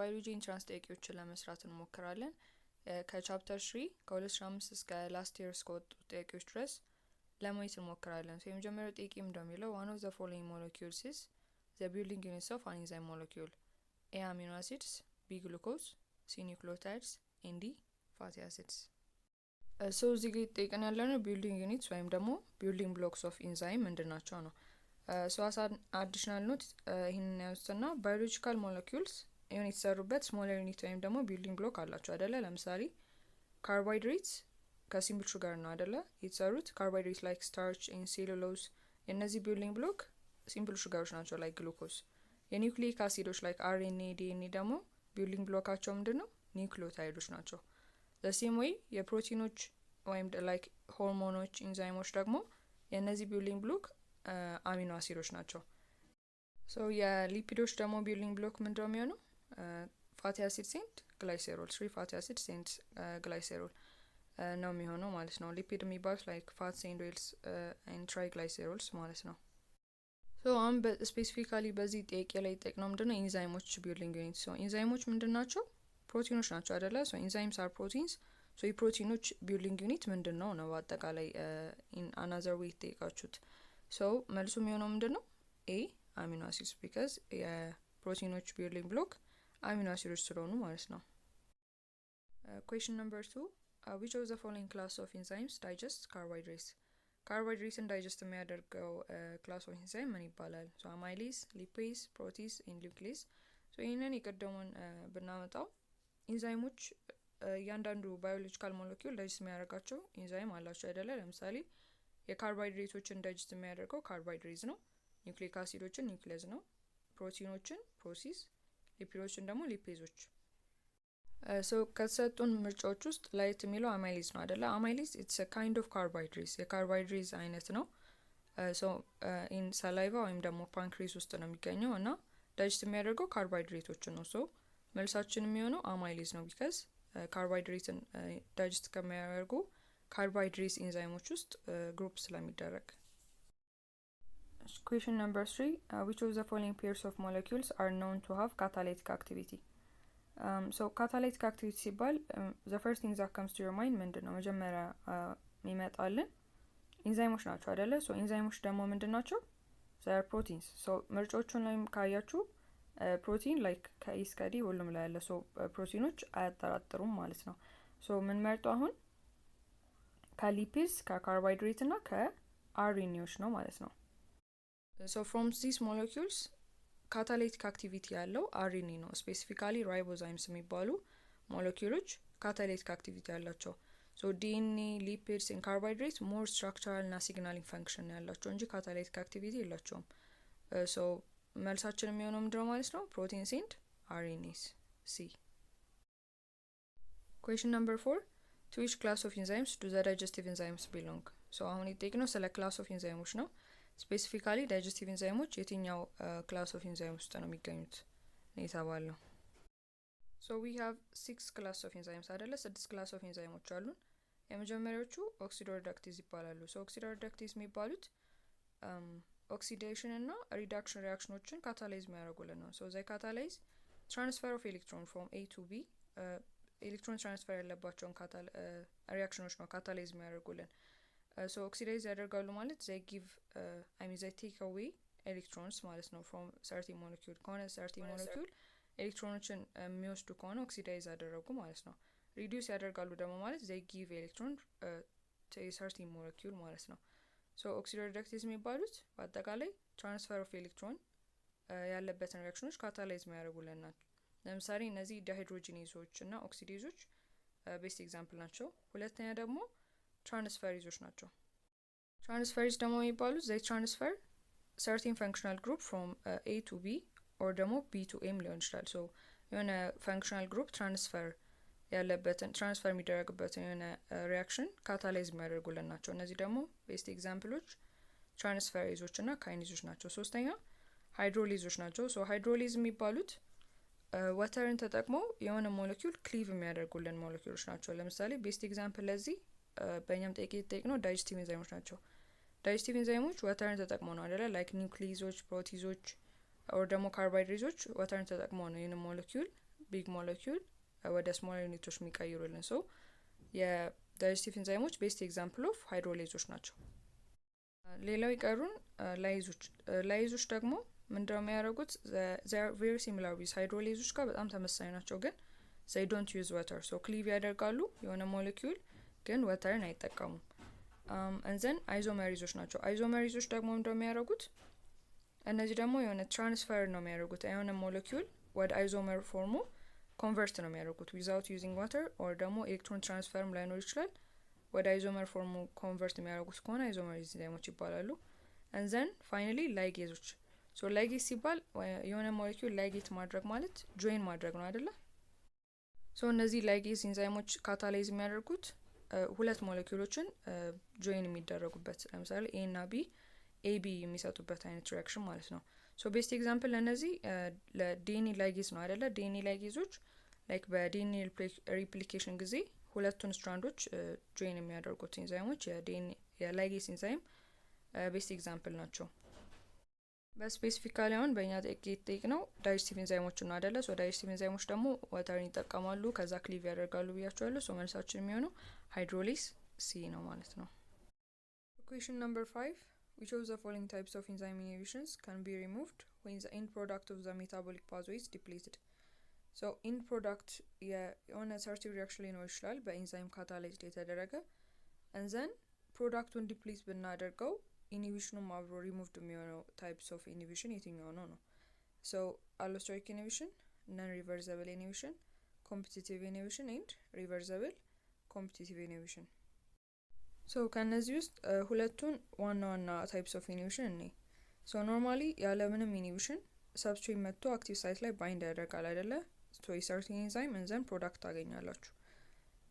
የባዮሎጂ ኢንትራንስ ጥያቄዎችን ለመስራት እንሞክራለን። ከቻፕተር 3 ከ2005 እስከ ላስት ይር እስከወጡ ጥያቄዎች ድረስ ለማየት እንሞክራለን። የመጀመሪያው ጥያቄ እንደሚለው one of the following molecules is the building units of an enzyme molecule: A amino acids, B glucose, C nucleotides, and D fatty acids. እዚህ ጋር ጠይቀን ያለነው ቢልዲንግ ዩኒትስ ወይም ደግሞ ቢልዲንግ ብሎክስ ኦፍ ኢንዛይም ምንድናቸው ነው። አስ አዲሽናል ኖት ይህንን ያዩትና ባዮሎጂካል ሞለኪውልስ የሆነ የተሰሩበት ስሞለር ዩኒት ወይም ደግሞ ቢልዲንግ ብሎክ አላቸው አይደለ? ለምሳሌ ካርቦሃይድሬትስ ከሲምፕል ሹጋር ነው አይደለ የተሰሩት። ካርቦሃይድሬትስ ላይክ ስታርች ኤንድ ሴሉሎዝ የእነዚህ ቢልዲንግ ብሎክ ሲምፕል ሹጋሮች ናቸው ላይክ ግሉኮስ። የኒውክሊክ አሲዶች ላይክ አርኤንኤ ዲኤንኤ ደግሞ ቢልዲንግ ብሎካቸው ምንድነው? ኒውክሊዮታይዶች ናቸው። ዘሴም ወይ የፕሮቲኖች ወይም ላይክ ሆርሞኖች ኢንዛይሞች ደግሞ የእነዚህ ቢልዲንግ ብሎክ አሚኖ አሲዶች ናቸው። የሊፒዶች ደግሞ ቢልዲንግ ብሎክ ምንድነው የሚሆነው? ፋቲ አሲድስ ኤንድ ግላይሴሮል፣ ትሪ ፋቲ አሲድስ ኤንድ ግላይሴሮል ነው የሚሆነው ማለት ነው። ሊፒድ የሚባሉት ላይክ ፋትስ ኤንድ ኦይልስ ኤንድ ትራይ ግላይሴሮልስ ማለት ነው። አሁን ስፔሲፊካሊ በዚህ ጥያቄ ላይ ጠቅነው ምንድነው ኢንዛይሞች ቢልዲንግ ዩኒት። ኢንዛይሞች ምንድን ናቸው? ፕሮቲኖች ናቸው አይደለ? ኢንዛይምስ አር ፕሮቲንስ። የፕሮቲኖች ቢልዲንግ ዩኒት ምንድን ነው ነው በአጠቃላይ ኢን አናዘር ዌይ ጠይቃችሁት። መልሱ የሚሆነው ምንድን ነው? ኤ አሚኖ አሲድስ፣ ቢካዝ የፕሮቲኖች ቢልዲንግ ብሎክ አሚኖ አሲዶች ስለሆኑ ማለት ነው። ኩዌስችን ነምበር 2 which of the following class of enzymes digest carbohydrates? ካርቦሃይድሬትን ዳይጀስት የሚያደርገው ክላስ ኦፍ ኢንዛይም ምን ይባላል? አማይሌዝ፣ ሊፔዝ፣ ፕሮቲዝ ኤንድ ኒውክሌዝ። ይህንን የቀደሙን ብናመጣው ኢንዛይሞች እያንዳንዱ ባዮሎጂካል ሞለኪውል ዳይጀስት የሚያደርጋቸው ኢንዛይም አላቸው አይደለ? ለምሳሌ የካርቦሃይድሬቶችን ዳይጀስት የሚያደርገው ካርቦሃይድሬዝ ነው። ኒውክሊክ አሲዶችን ኒውክሌዝ ነው። ፕሮቲኖችን ፕሮሲስ፣ ሊፒዶችን ደግሞ ሊፔዞች። ከተሰጡን ምርጫዎች ውስጥ ላይት የሚለው አማይሌዝ ነው አይደለ? አማይሌዝ ኢትስ ካይንድ ኦፍ ካርቦሃይድሬዝ የካርቦሃይድሬዝ አይነት ነው። ኢን ሳላይቫ ወይም ደግሞ ፓንክሬስ ውስጥ ነው የሚገኘው እና ዳይጀስት የሚያደርገው ካርቦሃይድሬቶችን ነው። መልሳችን የሚሆነው አማይሌዝ ነው፣ ቢካዝ ካርቦሃይድሬትን ዳይጀስት ከሚያደርጉ ካርቦሃይድሬት ኢንዛይሞች ውስጥ ግሩፕ ስለሚደረግ። ኩዌስችን ነምበር 3 which of the following pairs of molecules are known to have catalytic activity? catalytic activity ሲባል the first thing that comes to your mind ምንድን ነው? መጀመሪያ የሚመጣልን ኢንዛይሞች ናቸው አይደለ? ኢንዛይሞች ደግሞ ምንድን ናቸው? they are proteins. ምርጫዎቹን ላይም ካያችሁ ፕሮቲን ላይክ ከኢ እስከ ዲ ሁሉም ላይ ያለ ፕሮቲኖች አያጠራጥሩም ማለት ነው። ምን መርጦ አሁን ከሊፒድስ ከካርቦሃይድሬት እና ከአርኤንኤዎች ነው ማለት ነው። ፍሮም ዚስ ሞለኪውልስ ካታሊቲክ አክቲቪቲ ያለው አርኤንኤ ነው። ስፔሲፊካሊ ራይቦዛይምስ የሚባሉ ሞለኪውሎች ካታሊቲክ አክቲቪቲ ያላቸው። ዲኤንኤ፣ ሊፒድስ ኤንድ ካርቦሃይድሬት ሞር ስትራክቸራል እና ሲግናሊንግ ፈንክሽን ያላቸው እንጂ ካታሊቲክ አክቲቪቲ የላቸውም። መልሳችን የሚሆነው ምንድነው ማለት ነው? ፕሮቲንስ ኤንድ አርኤንኤስ፣ ሲ። ኩዌስችን ነምበር 4 to which class of enzymes do the digestive enzymes belong? አሁን የጠየቅነው ስለ ክላስ ኦፍ ኢንዛይሞች ነው። ስፔሲፊካሊ ዳይጀስቲቭ ኢንዛይሞች የትኛው ክላስ ኦፍ ኢንዛይም ውስጥ ነው የሚገኙት የተባለው? we have 6 ክላስ ኦፍ ኢንዛይምስ አይደለ? 6 ክላስ ኦፍ ኢንዛይሞች አሉን። የመጀመሪያዎቹ ኦክሲዶሪዳክቲዝ ይባላሉ። ኦክሲዶሪዳክቲዝ የሚባሉት ኦክሲዴሽን እና ሪዳክሽን ሪያክሽኖችን ካታላይዝ የሚያደርጉልን ነው። ዘይ ካታላይዝ ትራንስፈር ኦፍ ኤሌክትሮን ፍሮም ኤ ቱ ቢ ኤሌክትሮን ትራንስፈር ያለባቸውን ሪያክሽኖች ነው ካታላይዝ የሚያደርጉልን። ኦክሲዳይዝ ያደርጋሉ ማለት ዘይ ጊቭ ዘይ ቴክ አዌይ ኤሌክትሮንስ ማለት ነው ፍሮም ሰርቲ ሞለኪውል ከሆነ ሰርቲ ሞለኪውል ኤሌክትሮኖችን የሚወስዱ ከሆነ ኦክሲዳይዝ ያደረጉ ማለት ነው። ሪዲዩስ ያደርጋሉ ደግሞ ማለት ዘይ ጊቭ ኤሌክትሮን ሰርቲ ሞለኪውል ማለት ነው። ኦክሲዶሪዳክቲዝ የሚባሉት በአጠቃላይ ትራንስፈር ኦፍ ኤሌክትሮን ያለበትን ሪያክሽኖች ካታላይዝ የሚያደርጉልን ናቸው። ለምሳሌ እነዚህ ዳይሃይድሮጂኔዞች እና ኦክሲዴዞች ቤስት ኤግዛምፕል ናቸው። ሁለተኛ ደግሞ ትራንስፈሪዞች ናቸው። ትራንስፈሪዝ ደግሞ የሚባሉት ዘይ ትራንስፈር ሰርቲን ፈንክሽናል ግሩፕ ፍሮም ኤ ቱ ቢ ኦር ደግሞ ቢ ቱ ኤም ሊሆን ይችላል። የሆነ ፈንክሽናል ግሩፕ ትራንስፈር ያለበትን ትራንስፈር የሚደረግበትን የሆነ ሪያክሽን ካታላይዝ የሚያደርጉልን ናቸው። እነዚህ ደግሞ ቤስት ኤግዛምፕሎች ትራንስፈሪዞች እና ካይኒዞች ናቸው። ሶስተኛ ሃይድሮሊዞች ናቸው። ሃይድሮሊዝ የሚባሉት ወተርን ተጠቅመው የሆነ ሞለኪውል ክሊቭ የሚያደርጉልን ሞለኪውሎች ናቸው። ለምሳሌ ቤስት ኤግዛምፕል ለዚህ በእኛም ጠይቅ ነው ዳይጀስቲቭ ኢንዛይሞች ናቸው። ዳይጀስቲቭ ኢንዛይሞች ወተርን ተጠቅመው ነው አይደለ? ላይክ ኒውክሊዞች፣ ፕሮቲዞች ኦር ደግሞ ካርቦሃይድሬቶች ወተርን ተጠቅመው ነው ይህን ሞለኪውል ቢግ ሞለኪውል ወደ ስሞል ዩኒቶች የሚቀይሩልን። ሶ የዳይጀስቲቭ ኢንዛይሞች ቤስት ኤግዛምፕል ኦፍ ሃይድሮሌዞች ናቸው። ሌላው ይቀሩን ላይዞች ደግሞ ምንድነው የሚያደርጉት? they are very similar with ሃይድሮሌዞች ጋር በጣም ተመሳሳይ ናቸው፣ ግን they don't use water so ክሊቭ ያደርጋሉ የሆነ ሞለኪውል ግን ወተርን አይጠቀሙም። and then አይዞሜሪዞች ናቸው። አይዞሜሪዞች ደግሞ ምንድነው የሚያደርጉት? እነዚህ ደግሞ የሆነ ትራንስፈር ነው የሚያደርጉት የሆነ ሞለኪውል ወደ አይዞመር ፎርሙ ኮንቨርት ነው የሚያደርጉት without using water or ደግሞ ኤሌክትሮን ትራንስፈርም ላይኖር ይችላል። ወደ አይዞመር ፎርሙ ኮንቨርት የሚያደርጉት ከሆነ አይዞሜሪዝ ኢንዛይሞች ይባላሉ። and then finally ላይጌዞች። ሶ ላይጌዝ ሲባል የሆነ ሞለኪውል ላይጌት ማድረግ ማለት ጆይን ማድረግ ነው አይደለ? ሶ እነዚህ ላይጌዝ ኢንዛይሞች ካታላይዝ የሚያደርጉት ሁለት ሞለኪውሎችን ጆይን የሚደረጉበት፣ ለምሳሌ ኤ እና ቢ ኤቢ የሚሰጡበት አይነት ሪያክሽን ማለት ነው። ሶ ቤስት ኤግዛምፕል ለእነዚህ ለዲኤንኤ ላይጌዝ ነው አይደለ? ዲኤንኤ ላይጌዞች ላይክ በዲኤንኤ ሪፕሊኬሽን ጊዜ ሁለቱን ስትራንዶች ጆይን የሚያደርጉት ኢንዛይሞች የላይጌዝ ኢንዛይም ቤስት ኤግዛምፕል ናቸው። በስፔሲፊካሊ አሁን በእኛ ጠይቅ ነው ዳይጀስቲቭ ኢንዛይሞች ነው አይደለ? ሶ ዳይጀስቲቭ ኢንዛይሞች ደግሞ ወተርን ይጠቀማሉ፣ ከዛ ክሊቭ ያደርጋሉ ብያቸዋለሁ። ሶ መልሳችን የሚሆነው ሃይድሮሊስ ሲ ነው ማለት ነው። Question number 5. Which of the following types of enzyme inhibitions can be removed when the end product of the metabolic pathway is depleted? So end product የሆነ ሰርቲቭ ሪያክሽን ሊኖር ይችላል በኢንዛይም ካታላይዝድ የተደረገ and then ፕሮዳክቱን ዲፕሊት ብናደርገው ኢኒቢሽኑም አብሮ ሪሙቭድ የሚሆነው ታይፕስ ኦፍ ኢኒቢሽን የትኛው ነው? ሶ አሎስቴሪክ ኢኒቢሽን፣ ነን ሪቨርሰብል ኢኒቢሽን፣ ኮምፒቲቲቭ ኢኒቢሽን ኤንድ ሪቨርሰብል ኮምፒቲቲቭ ኢኒቢሽን። ሶ ከነዚህ ውስጥ ሁለቱን ዋና ዋና ታይፕስ ኦፍ ኢኒቢሽን እኔ ሶ ኖርማሊ ያለምንም ኢኒቢሽን ሰብስትሬት መጥቶ አክቲቭ ሳይት ላይ ባይንድ ያደርጋል አይደለ? ሶ የሰርቲን ኢንዛይም እንዘን ፕሮዳክት ታገኛላችሁ።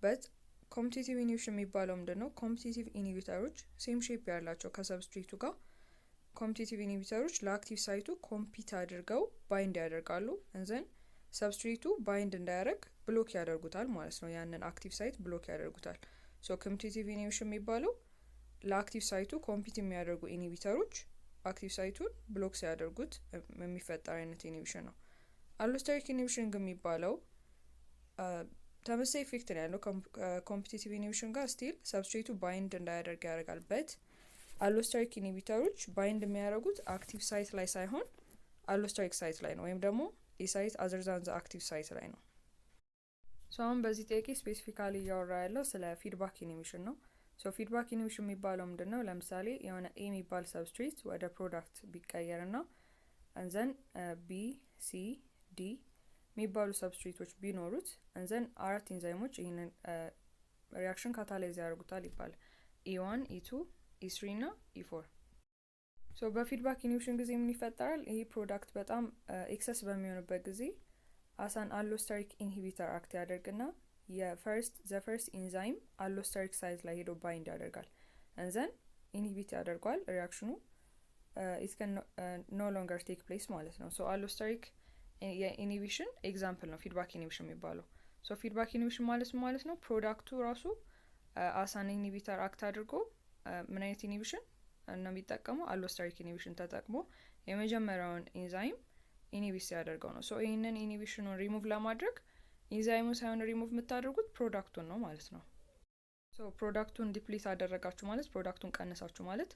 በት ኮምፒቲቲቭ ኢኒቢሽን የሚባለው ምንድን ነው? ኮምፒቲቲቭ ኢኒቢተሮች ሴም ሼፕ ያላቸው ከሰብስትሬቱ ጋር ኮምፒቲቲቭ ኢኒቢተሮች ለአክቲቭ ሳይቱ ኮምፒት አድርገው ባይንድ ያደርጋሉ እንዘን ሰብስትሬቱ ባይንድ እንዳያደርግ ብሎክ ያደርጉታል ማለት ነው። ያንን አክቲቭ ሳይት ብሎክ ያደርጉታል። ሶ ኮምፒቲቲቭ ኢኒቢሽን የሚባለው ለአክቲቭ ሳይቱ ኮምፒት የሚያደርጉ ኢኒቢተሮች አክቲቭ ሳይቱን ብሎክ ሲያደርጉት የሚፈጠር አይነት ኢኒቢሽን ነው። አሎስቴሪክ ኢኒቢሽን ግን የሚባለው ተመሳሳይ ኢፌክት ነው ያለው ኮምፒቲቲቭ ኢኒቢሽን ጋር ስቲል ሰብስትሬቱ ባይንድ እንዳያደርግ ያደርጋል። በት አሎስቴሪክ ኢኒቢተሮች ባይንድ የሚያደርጉት አክቲቭ ሳይት ላይ ሳይሆን አሎስቴሪክ ሳይት ላይ ነው፣ ወይም ደግሞ የሳይት አዘር ዛን ዘ አክቲቭ ሳይት ላይ ነው። ሶ አሁን በዚህ ጥያቄ ስፔሲፊካሊ እያወራ ያለው ስለ ፊድባክ ኢኒቢሽን ነው። ሶ ፊድባክ ኢኒቢሽን የሚባለው ምንድን ነው? ለምሳሌ የሆነ ኤ የሚባል ሰብስትሬት ወደ ፕሮዳክት ቢቀየር ና እንዘን ቢ ሲ ዲ የሚባሉ ሰብስትሬቶች ቢኖሩት እንዘን አራት ኢንዛይሞች ይህንን ሪያክሽን ካታላይዝ ያደርጉታል ይባላል። E1 E2 E3 እና E4። ሶ በፊድባክ ኢኒቢሽን ጊዜ ምን ይፈጠራል? ይህ ፕሮዳክት በጣም ኤክሰስ በሚሆንበት ጊዜ አሳን አሎስቴሪክ ኢንሂቢተር አክት ያደርግና ዘፈርስት ኢንዛይም አሎስቴሪክ ሳይት ላይ ሄዶ ባይንድ ያደርጋል እንዘን ኢንሂቢት ያደርጓል ሪያክሽኑ ኢት ካን ኖ ሎንገር ቴክ ፕሌስ ማለት ነው። ሶ አሎስቴሪክ የኢኒቢሽን ኤግዛምፕል ነው ፊድባክ ኢኒቢሽን የሚባለው። ሶ ፊድባክ ኢኒቢሽን ማለት ነው ፕሮዳክቱ ራሱ አሳን ኢንሂቢተር አክት አድርጎ ምን አይነት ኢኒቢሽን ነው የሚጠቀመው? አሎስቴሪክ ኢኒቢሽን ተጠቅሞ የመጀመሪያውን ኢንዛይም ኢኒቢት ሲያደርገው ነው። ሶ ይህንን ኢኒቢሽኑን ሪሙቭ ለማድረግ ኢንዛይሙ ሳይሆን ሪሙቭ የምታደርጉት ፕሮዳክቱን ነው ማለት ነው። ሶ ፕሮዳክቱን ዲፕሊት አደረጋችሁ ማለት ፕሮዳክቱን ቀነሳችሁ ማለት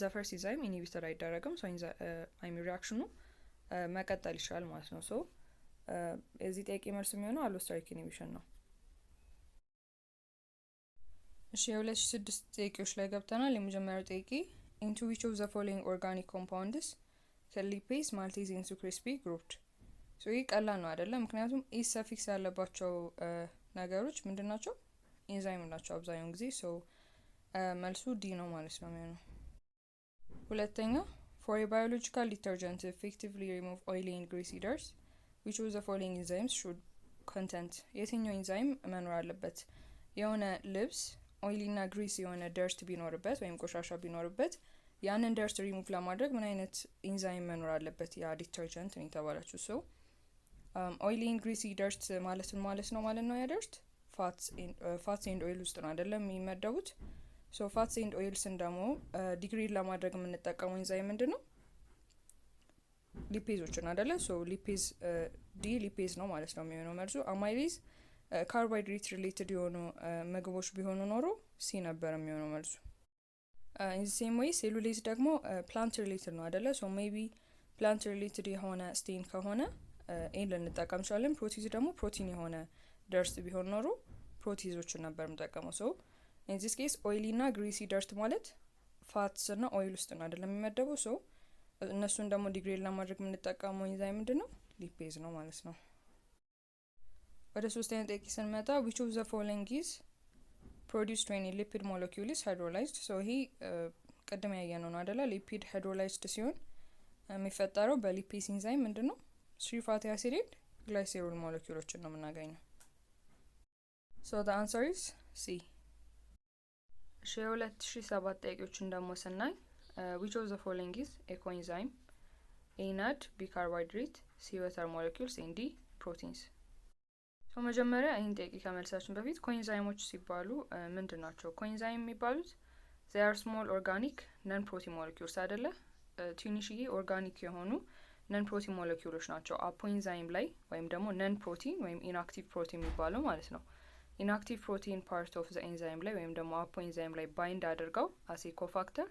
ዘፈርስ ኢንዛይም ኢኒቢተር አይደረግም። ሶ ሪያክሽኑ መቀጠል ይችላል ማለት ነው። ሶ የዚህ ጥያቄ መልስ የሚሆነው አሎስቴሪክ ኢኒቢሽን ነው። እሺ የ2006 ጥያቄዎች ላይ ገብተናል። የመጀመሪያው ጥያቄ into which of the following organic compounds can lipase maltase and sucrase be grouped? ሶ ይህ ቀላል ነው አይደለም? ምክንያቱም ኢስ ሰፊክስ ያለባቸው ነገሮች ምንድን ናቸው? ኢንዛይም ናቸው አብዛኛውን ጊዜ። ሶ መልሱ ዲ ነው ማለት ነው የሚሆነው። ሁለተኛ for a biological detergent to effectively remove oily and greasy dirt, which of the following enzymes should content? የትኛው ኢንዛይም መኖር አለበት? የሆነ ልብስ ኦይሊ እና ግሪስ የሆነ ደርት ቢኖርበት ወይም ቆሻሻ ቢኖርበት ያንን ደርት ሪሙቭ ለማድረግ ምን አይነት ኢንዛይም መኖር አለበት? ያ ዲተርጀንት ነው የተባላችሁ። ሶ ኦይሊ ኤንድ ግሪሲ ደርት ማለት ነው ማለት ነው። ያ ደርት ፋትስ ኤንድ ኦይል ውስጥ ነው አይደለም የሚመደቡት። ሶ ፋትስ ኤንድ ኦይልስን ደግሞ ዲግሪድ ለማድረግ የምንጠቀመው ኢንዛይም ምንድን ነው? ሊፔዞችን አይደለ? ሶ ሊፔዝ ዲ ሊፔዝ ነው ማለት ነው የሚሆነው መልሱ። አማይሌዝ ካርቦሃይድሬት ሪሌትድ የሆኑ ምግቦች ቢሆኑ ኖሮ ሲ ነበር የሚሆነው መልሱ። ኢን ሴም ዌይ ሴሉሌዝ ደግሞ ፕላንት ሪሌትድ ነው አይደለ? ሶ ሜቢ ፕላንት ሪሌትድ የሆነ ስቴን ከሆነ ኤን ልንጠቀም እንችላለን። ፕሮቲዝ ደግሞ ፕሮቲን የሆነ ደርት ቢሆን ኖሮ ፕሮቲዞችን ነበር የምጠቀመው። ሶ ኢን ዚስ ኬስ ኦይሊ እና ግሪሲ ደርት ማለት ፋትስ እና ኦይል ውስጥ ነው አይደለም የሚመደበው። ሶ እነሱን ደግሞ ዲግሬድ ለማድረግ የምንጠቀመው ኢንዛይም ምንድን ነው? ሊፔዝ ነው ማለት ነው። ወደ ሶስተኛ ጥያቄ ስንመጣ which of the following is produced when a lipid molecule is hydrolyzed? ሶ ይሄ ቅድም ያየነው ነው አይደለ? ሊፒድ ሃይድሮላይዝድ ሲሆን የሚፈጠረው በሊፔዝ ኢንዛይም ምንድን ነው? 3 ፋቲ አሲድ ኤንድ ግላይሴሮል ሞለኪውሎችን ነው የምናገኘው። ሶ the answer is C። እሺ የ2007 ጥያቄዎችን ደግሞ ስናይ which of the following is a coenzyme? A NAD፣ B carbohydrate፣ C water molecules and D proteins። ሶ መጀመሪያ ይህን ጥያቄ ከመልሳችን በፊት ኮኤንዛይሞች ሲባሉ ምንድን ናቸው? ኮኤንዛይም የሚባሉት they are small organic non protein molecules አይደለ? ትንሽዬ ኦርጋኒክ የሆኑ ነን ፕሮቲን ሞለኪውሎች ናቸው አፖኤንዛይም ላይ ወይም ደግሞ ነን ፕሮቲን ወይም ኢንአክቲቭ ፕሮቲን የሚባለው ማለት ነው። ኢንአክቲቭ ፕሮቲን ፓርት ኦፍ ዘ ኤንዛይም ላይ ወይም ደግሞ አፖኤንዛይም ላይ ባይንድ አድርገው አሴ ኮፋክተር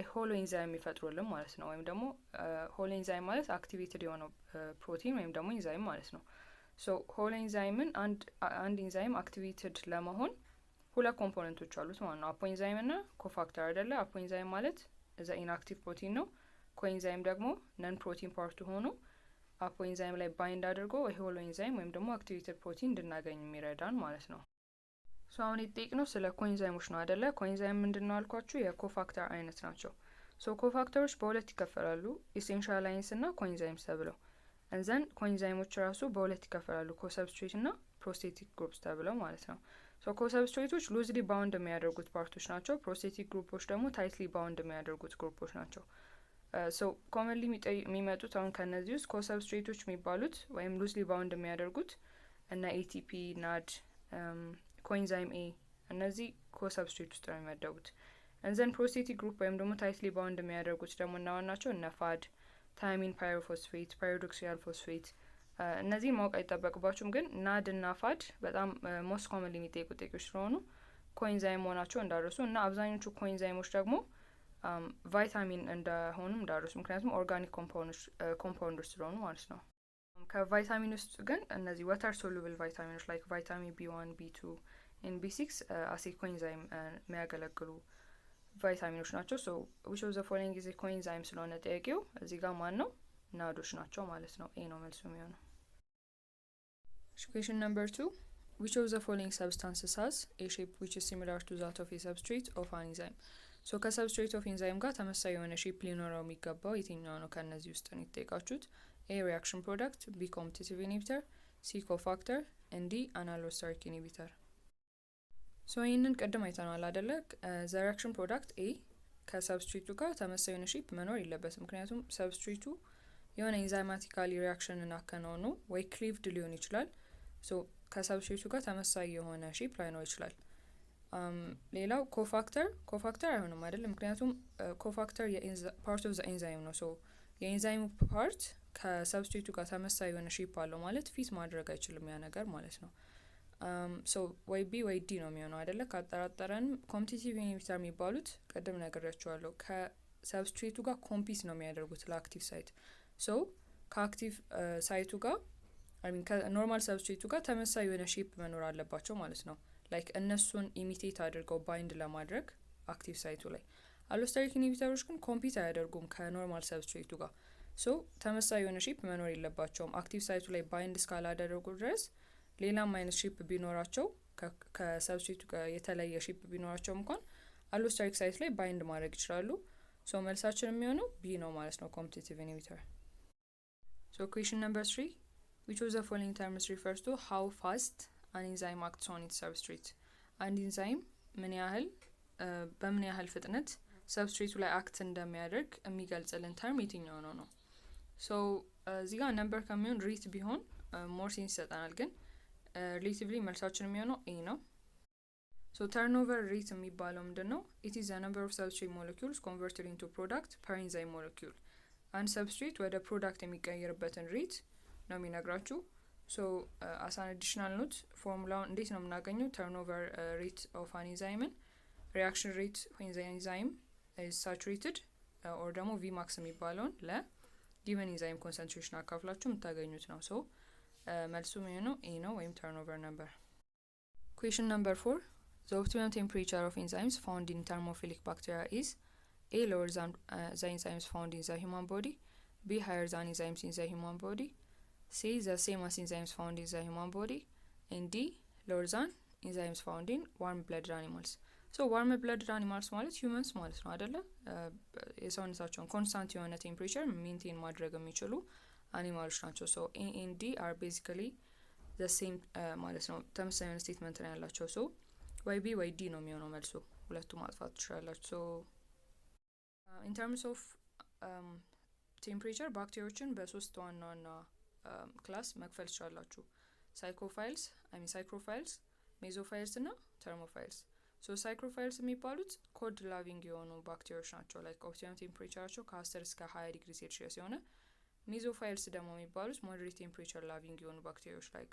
ሆሎ ኤንዛይም ይፈጥሩልን ማለት ነው። ወይም ደግሞ ሆሎ ኤንዛይም ማለት አክቲቬትድ የሆነው ፕሮቲን ወይም ደግሞ ኤንዛይም ማለት ነው። ሶ ሆሎ ኤንዛይምን አንድ ኤንዛይም አክቲቬትድ ለመሆን ሁለት ኮምፖነንቶች አሉት ማለት ነው። አፖኤንዛይም እና ኮፋክተር አይደለ? አፖኤንዛይም ማለት ዘ ኢንአክቲቭ ፕሮቲን ነው። ኮኤንዛይም ደግሞ ነን ፕሮቲን ፓርቱ ሆኖ አፖኤንዛይም ላይ ባይንድ አድርጎ ሆሎ ኤንዛይም ወይም ደግሞ አክቲቬትድ ፕሮቲን እንድናገኝ የሚረዳን ማለት ነው። ሶ አሁን የተጠየቅነው ስለ ኮኤንዛይሞች ነው አይደለ? ኮኤንዛይም ምንድን ነው አልኳችሁ? የኮፋክተር አይነት ናቸው። ሶ ኮፋክተሮች በሁለት ይከፈላሉ፣ ኢሴንሻል ላይንስ እና ኮኤንዛይምስ ተብለው። እንዘን ኮኤንዛይሞች ራሱ በሁለት ይከፈላሉ፣ ኮሰብስትሬት እና ፕሮስቴቲክ ግሩፕስ ተብለው ማለት ነው። ሶ ኮሰብስትሬቶች ሉዝሊ ባውንድ የሚያደርጉት ፓርቶች ናቸው። ፕሮስቴቲክ ግሩፖች ደግሞ ታይትሊ ባውንድ የሚያደርጉት ግሩፖች ናቸው። ሶ ኮመንሊ የሚመጡት አሁን ከነዚህ ውስጥ ኮሰብስትሬቶች የሚባሉት ወይም ሉዝሊ ባውንድ የሚያደርጉት እና ኤቲፒ፣ ናድ፣ ኮኤንዛይም ኤ እነዚህ ኮሰብስትሬት ውስጥ ነው የሚመደቡት። እንዘን ፕሮስቴቲክ ግሩፕ ወይም ደግሞ ታይትሊ ባውንድ የሚያደርጉት ደግሞ እነዋናቸው እነ ፋድ፣ ታይሚን ፓይሮፎስፌት፣ ፓይሮዶክሲያል ፎስፌት እነዚህን ማወቅ አይጠበቅባችሁም። ግን ናድ እና ፋድ በጣም ሞስት ኮመንሊ የሚጠይቁ ጥያቄዎች ስለሆኑ ኮኤንዛይም መሆናቸው እንዳረሱ እና አብዛኞቹ ኮኤንዛይሞች ደግሞ ቫይታሚን እንደሆኑም እንዳረሱ፣ ምክንያቱም ኦርጋኒክ ኮምፓውንዶች ስለሆኑ ማለት ነው። ከቫይታሚን ውስጥ ግን እነዚህ ወተር ሶሉብል ቫይታሚኖች ላይክ ቫይታሚን ቢ1፣ ቢ2 ኤን ቢ6 አሴ ኮኤንዛይም የሚያገለግሉ ቫይታሚኖች ናቸው። ሶ ዊች ኦፍ ዘ ፎሎዊንግ ኢዝ ኮኤንዛይም ስለሆነ ጥያቄው እዚህ ጋር ማን ነው? ናዶች ናቸው ማለት ነው። ኤ ነው መልሱ የሚሆነው። Question number 2. Which of the following substances has a shape which is similar to that of a substrate of an enzyme? ሶ ከሰብስትሬት ኦፍ ኤንዛይም ጋር ተመሳሳይ የሆነ ሼፕ ሊኖረው የሚገባው የትኛው ነው? ከእነዚህ ውስጥ ነው የተጠየቃችሁት። ኤ ሪያክሽን ፕሮዳክት፣ ቢ ኮምፒቲቲቭ ኢንሂቢተር፣ ሲ ኮፋክተር፣ ኤንድ ዲ አናሎስተሪክ ኢንሂቢተር። ሶ ይህንን ቅድም አይተናል አይደለ? ዘ ሪያክሽን ፕሮዳክት ኤ ከሰብስትሬቱ ጋር ተመሳሳይ የሆነ ሼፕ መኖር የለበትም። ምክንያቱም ሰብስትሬቱ የሆነ ኢንዛይማቲካሊ ሪያክሽንን አከናውኖ ወይ ክሊቭድ ሊሆን ይችላል። ሶ ከሰብስትሬቱ ጋር ተመሳሳይ የሆነ ሼፕ ላይኖር ይችላል። ሌላው ኮፋክተር አይሆንም አይደለም? ምክንያቱም ኮፋክተር ፓርት ኦፍ ዘ ኤንዛይም ነው። ሶ የኤንዛይሙ ፓርት ከሰብስትሬቱ ጋር ተመሳሳይ የሆነ ሼፕ አለው ማለት ፊት ማድረግ አይችልም ያ ነገር ማለት ነው። ሶ ወይ ቢ ወይ ዲ ነው የሚሆነው አይደለ? ካጠራጠረንም ኮምፒቲቲቭ ኢንሂቢተር የሚባሉት ቅድም ነግሬያቸዋለሁ ከሰብስትሬቱ ጋር ኮምፒት ነው የሚያደርጉት ለአክቲቭ ሳይት። ሶ ከአክቲቭ ሳይቱ ጋር ከኖርማል ሰብስትሬቱ ጋር ተመሳሳይ የሆነ ሼፕ መኖር አለባቸው ማለት ነው። ላይክ እነሱን ኢሚቴት አድርገው ባይንድ ለማድረግ አክቲቭ ሳይቱ ላይ። አሎስተሪክ ኢንሂቢተሮች ግን ኮምፒት አያደርጉም ከኖርማል ሰብስትሬቱ ጋር። ሶ ተመሳሳይ የሆነ ሼፕ መኖር የለባቸውም። አክቲቭ ሳይቱ ላይ ባይንድ እስካላደረጉ ድረስ ሌላም አይነት ሼፕ ቢኖራቸው ከሰብስትሬቱ ጋር የተለየ ሼፕ ቢኖራቸው እንኳን አሎስተሪክ ሳይት ላይ ባይንድ ማድረግ ይችላሉ። ሶ መልሳችን የሚሆነው ቢ ነው ማለት ነው፣ ኮምፒቲቲቭ ኢንሂቢተር። ሶ ኩዌሽን ነምበር 3 which of the following terms refers to how fast an enzyme acts on its substrate? አንድ ኢንዛይም በምን ያህል ፍጥነት ሰብስትሬቱ ላይ አክት እንደሚያደርግ የሚገልጽልን ተርም የትኛው ነው? ሶ እዚህ ጋር ነምበር ከሚሆን ሬት ቢሆን ሞር ሴንስ ይሰጠናል፣ ግን ሪሌቲቭሊ መልሳችን የሚሆነው ኤ ነው። ሶ ተርንኦቨር ሬት የሚባለው ምንድን ነው? ኢት ኢዝ ዘ ነምበር ኦፍ ሰብስትሬት ሞለኪውልስ ኮንቨርትድ ኢንቱ ፕሮዳክት ፐር ኢንዛይም ሞለኪውል። አንድ ሰብስትሬት ወደ ፕሮዳክት የሚቀየርበትን ሬት ነው የሚነግራችሁ። ሶ አስ አን አዲሽናል ኖት ፎርሙላውን እንዴት ነው የምናገኘው? ተርንኦቨር ሬት ኦፍ አን ኢንዛይምን ሪያክሽን ሬት ዌን ዘ ኢንዛይም ኢዝ ሳቹሬትድ ኦር ደግሞ ቪማክስ የሚባለውን ለጊቨን ኢንዛይም ኮንሰንትሬሽን አካፍላችሁ የምታገኙት ነው። ሶ መልሱ የሚሆነው ኤ ነው ወይም ተርንኦቨር ነበር። ኩዌሽን ነምበር 4 the optimum temperature of enzymes found in thermophilic bacteria is A lower than the enzymes found in the human body, B higher than enzymes in the human body, C the same as enzymes found in the human body, and D lower than enzymes found in warm blooded animals. So warm blooded animals ማለት humans ማለት ነው አይደለ? የሰውነታቸውን ኮንስታንት የሆነ ቴምፕሬቸር ሜንቴን ማድረግ የሚችሉ አኒማሎች ናቸው። ሶ A and D are basically the same ማለት ነው። ተመሳሳይ የሆነ ስቴትመንት ነው ያላቸው። ሶ ወይ ቢ ወይ ዲ ነው የሚሆነው መልሱ። ሁለቱ ማጥፋት ትችላላችሁ። ሶ in terms of temperature ባክቴሪያዎችን በሶስት ዋና ዋና ክላስ መክፈል ትችላላችሁ። ሳይክሮፋይልስ፣ ሜዞፋይልስ እና ተርሞፋይልስ። ሶ ሳይክሮፋይልስ የሚባሉት ኮድ ላቪንግ የሆኑ ባክቴሪያዎች ናቸው። ላይክ ኦፕቲመም ቴምፕሬቸራቸው ከ10 እስከ 20 ዲግሪ ሴልሺየስ የሆነ። ሜዞፋይልስ ደግሞ የሚባሉት ሞደሬት ቴምፕሬቸር ላቪንግ የሆኑ ባክቴሪያዎች ላይክ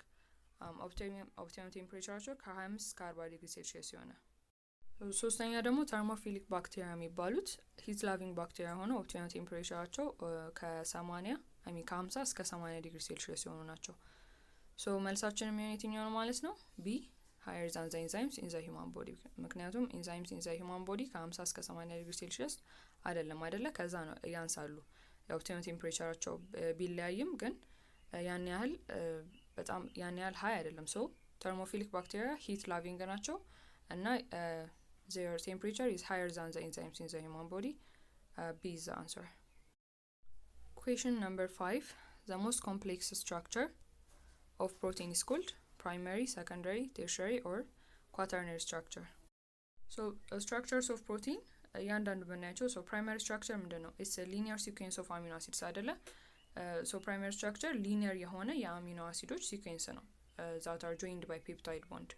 ኦፕቲመም ቴምፕሬቸራቸው ከ25 እስከ 40 ዲግሪ ሴልሺየስ የሆነ። ሶስተኛ ደግሞ ተርሞፊሊክ ባክቴሪያ የሚባሉት ሂት ላቪንግ ባክቴሪያ ሆነው ኦፕቲመም ቴምፕሬቸራቸው ከ50 እስከ 80 ዲግሪ ሴልሺየስ የሆኑ ናቸው። ሶ መልሳችን የሚሆን የትኛው ነው ማለት ነው? ቢ ሃየር ዛን ዘ ኢንዛይምስ ኢን ዘ ሂውማን ቦዲ። ምክንያቱም ኢንዛይምስ ኢን ዘ ሂውማን ቦዲ ከ50 እስከ 80 ዲግሪ ሴልሺየስ አይደለ? ከዛ ነው ያንሳሉ። የኦፕቲመም ቴምፕሬቸራቸው ቢለያይም ግን ያን ያህል ሀይ አይደለም። ሶ ተርሞፊሊክ ባክቴሪያ ሂት ላቪንግ ናቸው እና their temperature is higher than the enzymes in the human body. B is the answer. Question number 5. The most complex structure of protein is called primary, secondary, tertiary or quaternary structure. So structures of protein እያንዳንዱ ብናያቸው። so primary structure ምንድን ነው? It's a linear sequence of amino acids አይደለ? so primary structure linear የሆነ የአሚኖ አሲዶች ሲኩዌንስ ነው that are joined by peptide bond.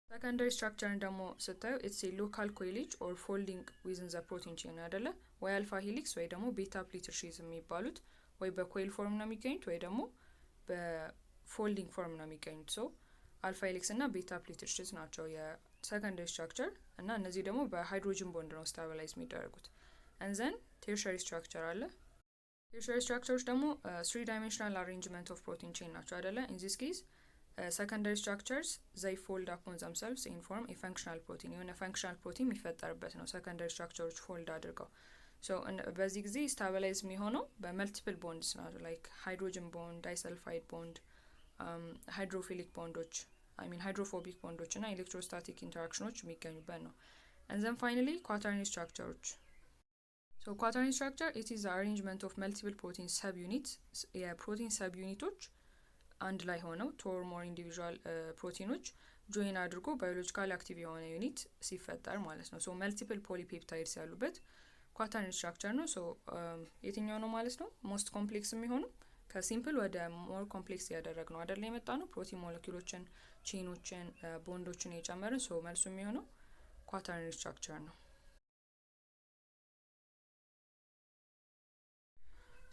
ሰከንደሪ ስትራክቸርን ደግሞ ስታዩ ኢትስ ሎካል ኮይሌጅ ኦር ፎልዲንግ ዊዝን ዘ ፕሮቲን ቼን አይደለ? ወይ አልፋ ሂሊክስ ወይ ደግሞ ቤታ ፕሊትር ሺዝ የሚባሉት ወይ በኮይል ፎርም ነው የሚገኙት ወይ ደግሞ በፎልዲንግ ፎርም ነው የሚገኙት። ሶ አልፋ ሂሊክስ እና ቤታ ፕሊትር ሺዝ ናቸው የሰከንደሪ ስትራክቸር እና እነዚህ ደግሞ በሃይድሮጅን ቦንድ ነው ስታቢላይዝ የሚደረጉት። እንዘን ቴርሸሪ ስትራክቸር አለ። ቴርሸሪ ስትራክቸሮች ደግሞ 3 ዳይሜንሽናል አሬንጅመንት ኦፍ ፕሮቲን ቼን ናቸው አይደለ? ኢን ዚስ ኬዝ secondary structures they fold upon themselves and form a functional protein. የሆነ functional protein የሚፈጠርበት ነው secondary structures fold አድርገው። so በዚህ ጊዜ stabilize የሚሆነው በመልቲፕል ቦንድስ ነው like hydrogen bond, disulfide bond, hydrophilic bondoች hydrophobic bondoች እና electrostatic interactions የሚገኙበት ነው። and then finally quaternary structures. so quaternary structure it is the arrangement of multiple protein subunits. የፕሮቲን ሰብዩኒቶች አንድ ላይ ሆነው ቱ ኦር ሞር ኢንዲቪዥዋል ፕሮቲኖች ጆይን አድርጎ ባዮሎጂካሊ አክቲቭ የሆነ ዩኒት ሲፈጠር ማለት ነው። ሶ መልቲፕል ፖሊፔፕታይድስ ያሉበት ኳተርነሪ ስትራክቸር ነው። ሶ የትኛው ነው ማለት ነው ሞስት ኮምፕሌክስ የሚሆነው? ከሲምፕል ወደ ሞር ኮምፕሌክስ ያደረግ ነው አይደል የመጣ ነው። ፕሮቲን ሞለኪውሎችን፣ ቼኖችን፣ ቦንዶችን የጨመርን። ሶ መልሱ የሚሆነው ኳተርነሪ ስትራክቸር ነው።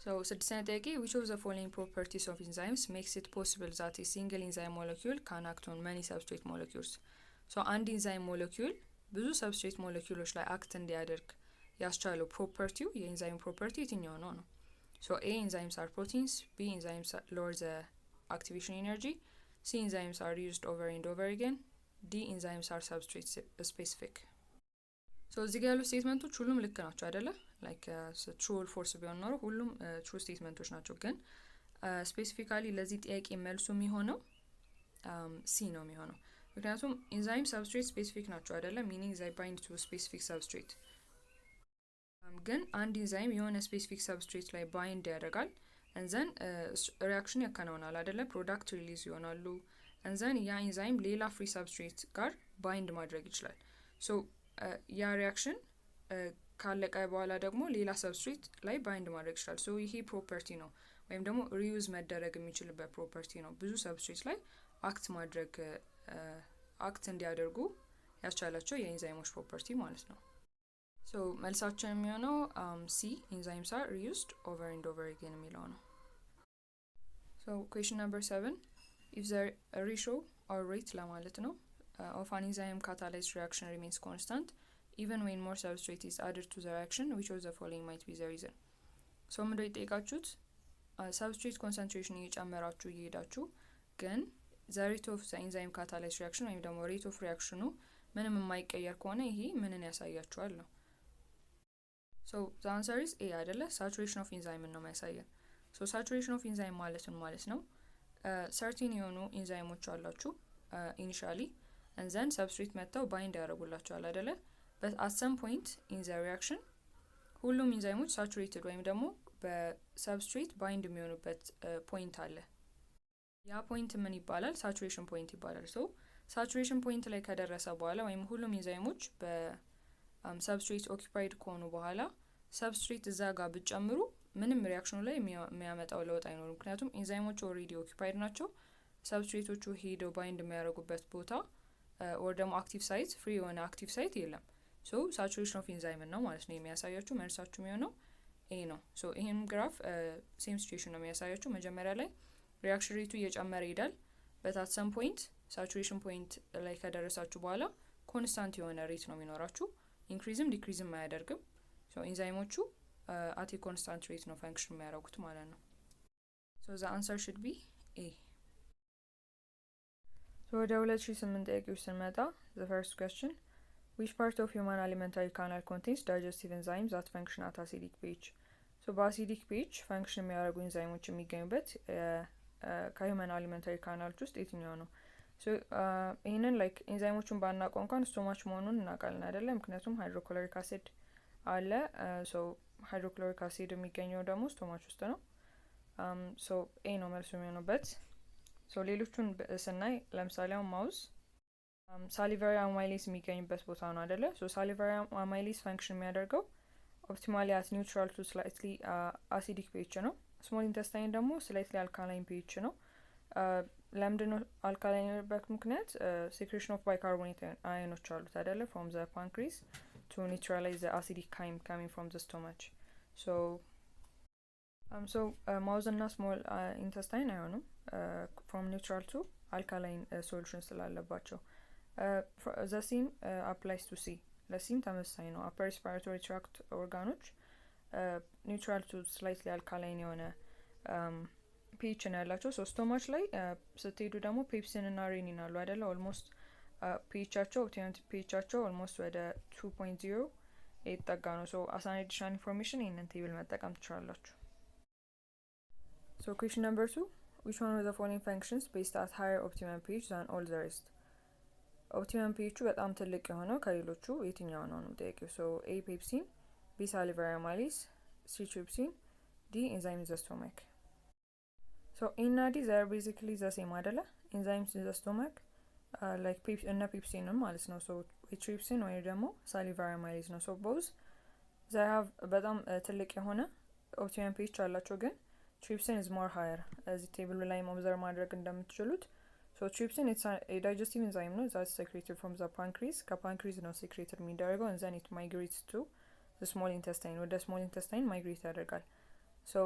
So ስድስተኛ ጥያቄ which of the following properties of enzymes makes it possible that a single enzyme molecule can act on many substrate molecules? so አንድ ኢንዛይም ሞለኪውል ብዙ ሰብስትሬት ሞለኪውሎች ላይ አክት እንዲያደርግ ያስቻለው ፕሮፐርቲው የኢንዛይም ፕሮፐርቲ የትኛው ነው? so A enzymes are proteins, B enzymes lower the activation energy, C enzymes are used over and over again, D enzymes are substrate specific. so እዚህ ጋር ያሉ ስቴትመንቶች ሁሉም ልክ ናቸው አይደለ? like true or false ቢሆን ኖሮ ሁሉም true ስቴትመንቶች ናቸው። ግን ስፔሲፊካሊ ለዚህ ጥያቄ መልሱ የሚሆነው ሲ ነው የሚሆነው። ምክንያቱም ኢንዛይም ሰብስትሬት ስፔሲፊክ ናቸው አይደለ? ሚኒንግ they bind to specific substrate። ግን አንድ ኢንዛይም የሆነ ስፔሲፊክ ሰብስትሬት ላይ ባይንድ ያደርጋል and then ሪአክሽን ያከናውናል አይደለ? ፕሮዳክት ሪሊዝ ይሆናሉ and then ያ ኢንዛይም ሌላ ፍሪ ሰብስትሬት ጋር ባይንድ ማድረግ ይችላል። ሶ ያ ሪአክሽን ካለቀ በኋላ ደግሞ ሌላ ሰብስትሬት ላይ ባይንድ ማድረግ ይችላል። ሶ ይሄ ፕሮፐርቲ ነው ወይም ደግሞ ሪዩዝ መደረግ የሚችልበት ፕሮፐርቲ ነው። ብዙ ሰብስትሬት ላይ አክት እንዲያደርጉ ያስቻላቸው የኢንዛይሞች ፕሮፐርቲ ማለት ነው። ሶ መልሳችን የሚሆነው ሲ ኢንዛይምስ አር ሪዩዝድ ኦቨር ኤንድ ኦቨር አጌን የሚለው ነው። ሶ ኩዌሽን ነምበር 7 ኢፍ ዘ ሬሾ ኦር ሬት ለማለት ነው of an enzyme catalyzed reaction remains constant even when more substrate is added to the reaction, which of the following might be the reason? so ምንድነው የጠየቃችሁት? substrate concentration እየጨመራችሁ እየሄዳችሁ ግን the rate of the enzyme catalyzed reaction ወይም ደግሞ rate of reaction ምንም የማይቀየር ከሆነ ይሄ ምንን ያሳያችኋል ነው። so the answer is A አይደለ? saturation of enzyme ነው የሚያሳየን። so saturation of enzyme ማለት ነው certain የሆኑ ኢንዛይሞች አላችሁ initially and then substrate መጥተው ባይንድ ያደርጉላቸዋል አይደለ? but at some point in the reaction ሁሉም ኢንዛይሞች saturated ወይም ደግሞ በሰብስትሬት ባይንድ የሚሆኑበት ፖይንት አለ። ያ ፖይንት ምን ይባላል? saturation point ይባላል። so saturation point ላይ ከደረሰ በኋላ ወይም ሁሉም ኢንዛይሞች በሰብስትሬት ኦኪፓይድ ከሆኑ በኋላ ሰብስትሬት እዛ ጋር ብትጨምሩ ምንም ሪአክሽኑ ላይ የሚያመጣው ለውጥ አይኖርም። ምክንያቱም ኢንዛይሞቹ ኦልሬዲ ኦኪፓይድ ናቸው። ሰብስትሬቶቹ ሄደው ባይንድ የሚያደርጉበት ቦታ or ደግሞ አክቲቭ ሳይት ፍሪ የሆነ አክቲቭ ሳይት የለም። ሶ ሳቹሬሽን ኦፍ ኢንዛይም ነው ማለት ነው የሚያሳያችሁ። መልሳችሁ የሚሆነው ኤ ነው። ሶ ይሄን ግራፍ ሴም ሲቹዌሽን ነው የሚያሳያችሁ። መጀመሪያ ላይ ሪአክሽን ሬቱ እየጨመረ ይሄዳል። but at some point ሳቹሬሽን ፖይንት ላይ ከደረሳችሁ በኋላ ኮንስታንት የሆነ ሬት ነው የሚኖራችሁ። ኢንክሪዝም ዲክሪዝም አያደርግም። ሶ ኢንዛይሞቹ at a constant rate ነው ፈንክሽን የሚያደርጉት ማለት ነው። so the answer should be A. ወደ 2008 ጥያቄዎች ስንመጣ the first question which part of human alimentary canal contains digestive enzymes that function at acidic pH? so በአሲዲክ pH ፈንክሽን የሚያደርጉ ኢንዛይሞች የሚገኙበት ከሁማን አሊመንታሪ ካናሎች ውስጥ የትኛው ነው? so ይሄንን ላይክ ኢንዛይሞቹን ባናውቀው እንኳን ስቶማች መሆኑን እናውቃለን አይደለ? ምክንያቱም ሃይድሮክሎሪክ አሲድ አለ። so ሃይድሮክሎሪክ አሲድ የሚገኘው ደግሞ ስቶማች ውስጥ ነው። so ኤ ነው መልሱ የሚሆነበት። so ሌሎቹን ስናይ ለምሳሌ ማውዝ ሳሊቨሪ አማይሌስ የሚገኝበት ቦታ ነው አይደለ? so ሳሊቨሪ አማይሌስ ፈንክሽን የሚያደርገው ኦፕቲማሊ አት ኒውትራል ቱ ስላይትሊ አሲዲክ pH ነው። ስሞል ኢንተስታይን ደግሞ ስላይትሊ አልካላይን pH ነው። ለምንድን ነው አልካላይን የሆነበት ምክንያት? ሴክሬሽን ኦፍ ባይካርቦኔት አዮኖች አሉት አይደለ? from the pancreas to neutralize the acidic chyme coming from the stomach. so ማውዝ እና ስሞል ኢንተስታይን አይሆኑም from neutral to alkaline solution ስላለባቸው። the same applies to C. ለሲም ተመሳሳይ ነው። upper respiratory tract ኦርጋኖች neutral to slightly alkaline የሆነ pH ነው ያላቸው። so ስቶማች ላይ ስትሄዱ ደግሞ ፔፕሲን እና ሬኒን አሉ አይደለ? ኦልሞስት pHቸው pHቸው ኦልሞስት ወደ 2.0 የተጠጋ ነው። so as an additional information ይህንን ቴብል መጠቀም ትችላላችሁ። so question number 2 which one of the following functions based at higher optimum pH than all the rest? optimum pH በጣም ትልቅ የሆነው ከሌሎቹ የትኛው ነው ነው ጥያቄው። so A ፔፕሲን፣ B salivary amylase፣ C trypsin፣ D enzyme in the stomach. so A እና D they are basically the same አይደለ? enzymes in the stomach like እና ፔፕሲን ማለት ነው። so trypsin ወይ ደግሞ salivary amylase ነው። so both they have በጣም ትልቅ የሆነ optimum pH አላቸው ግን trypsin is more higher እዚህ ቴብሉ ላይ ኦብዘርቭ ማድረግ እንደምትችሉት። so trypsin it's a digestive enzyme ነው that's secreted from the pancreas ከፓንክሪስ ነው secreted የሚደረገው and then it migrates to the small intestine ወደ small intestine migrate ያደርጋል። so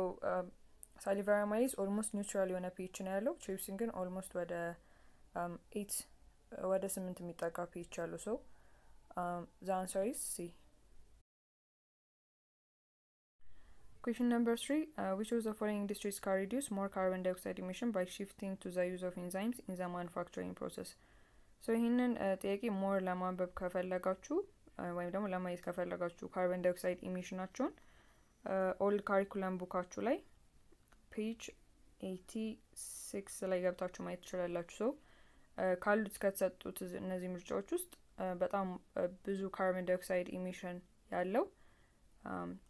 salivary amylase almost neutral የሆነ pH ነው ያለው። trypsin ግን almost ወደ 8 ወደ 8 የሚጠጋ pH አለው። so the answer is C. question number 3 which of the following industries can reduce more carbon dioxide emission by shifting to the use of enzymes in the manufacturing process? so ይህንን ጥያቄ ሞር ለማንበብ ከፈለጋችሁ ወይም ደግሞ ለማየት ከፈለጋችሁ ካርበን ዳይኦክሳይድ ኢሚሽናቸውን ኦልድ ካሪኩለም ቡካችሁ ላይ ፔጅ 86 ላይ ገብታችሁ ማየት ትችላላችሁ። so ካሉት ከተሰጡት እነዚህ ምርጫዎች ውስጥ በጣም ብዙ ካርበን ዳይኦክሳይድ ኢሚሽን ያለው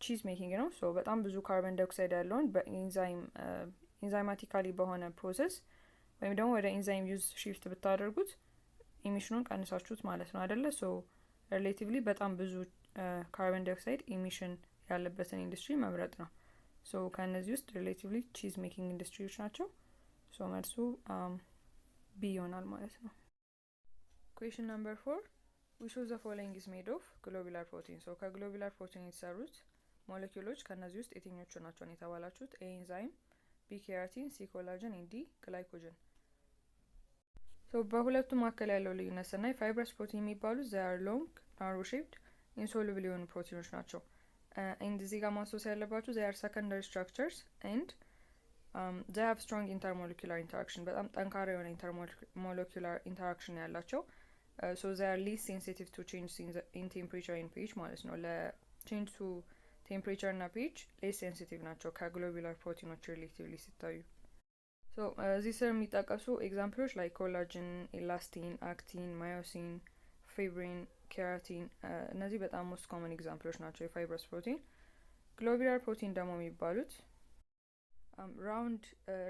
ቺዝ ሜኪንግ ነው። so በጣም ብዙ ካርበን ዳይኦክሳይድ ያለውን በኢንዛይም ኢንዛይማቲካሊ በሆነ ፕሮሰስ ወይም ደግሞ ወደ ኢንዛይም ዩዝ ሺፍት ብታደርጉት ኢሚሽኑን ቀንሳችሁት ማለት ነው አይደለ? so ሪሌቲቭሊ በጣም ብዙ ካርበን ዳይኦክሳይድ ኢሚሽን ያለበትን ኢንዱስትሪ መምረጥ ነው። so ከነዚህ ውስጥ ሪሌቲቭሊ ቺዝ ሜኪንግ ኢንዱስትሪዎች ናቸው። so መልሱ ቢ ይሆናል ማለት ነው። question number 4 which of the following is made of globular protein? so ከግሎቡላር ፕሮቲን የተሰሩት ሞለኪውሎች ከነዚህ ውስጥ የትኞቹ ናቸው ነው የተባላችሁት? ኤ ኢንዛይም፣ ቢ ኬራቲን፣ ሲ ኮላጅን፣ ኤንድ ዲ ግላይኮጅን። ሶ በሁለቱ መካከል ያለው ልዩነት ስናይ ፋይብረስ ፕሮቲን የሚባሉት they are long narrow shaped insoluble የሆኑ ፕሮቲኖች ናቸው። ኤንድ እዚህ ጋር ማስታወስ ያለባችሁ they are secondary structures and they have strong intermolecular interaction በጣም ጠንካራ የሆነ intermolecular interaction ያላቸው so they are least sensitive to change in temperature and pH ማለት ነው። ለchange to temperature እና pH less sensitive ናቸው ከግሎቡላር ፕሮቲኖች ሪሌቲቭሊ ሲታዩ። ሶ እዚህ ስር የሚጠቀሱ ኤግዛምፕሎች ላይ ኮላጅን፣ ኤላስቲን፣ አክቲን፣ ማዮሲን፣ ፊብሪን፣ ኬራቲን እነዚህ በጣም ሞስት ኮመን ኤግዛምፕሎች ናቸው የፋይብረስ ፕሮቲን። ግሎቡላር ፕሮቲን ደግሞ የሚባሉት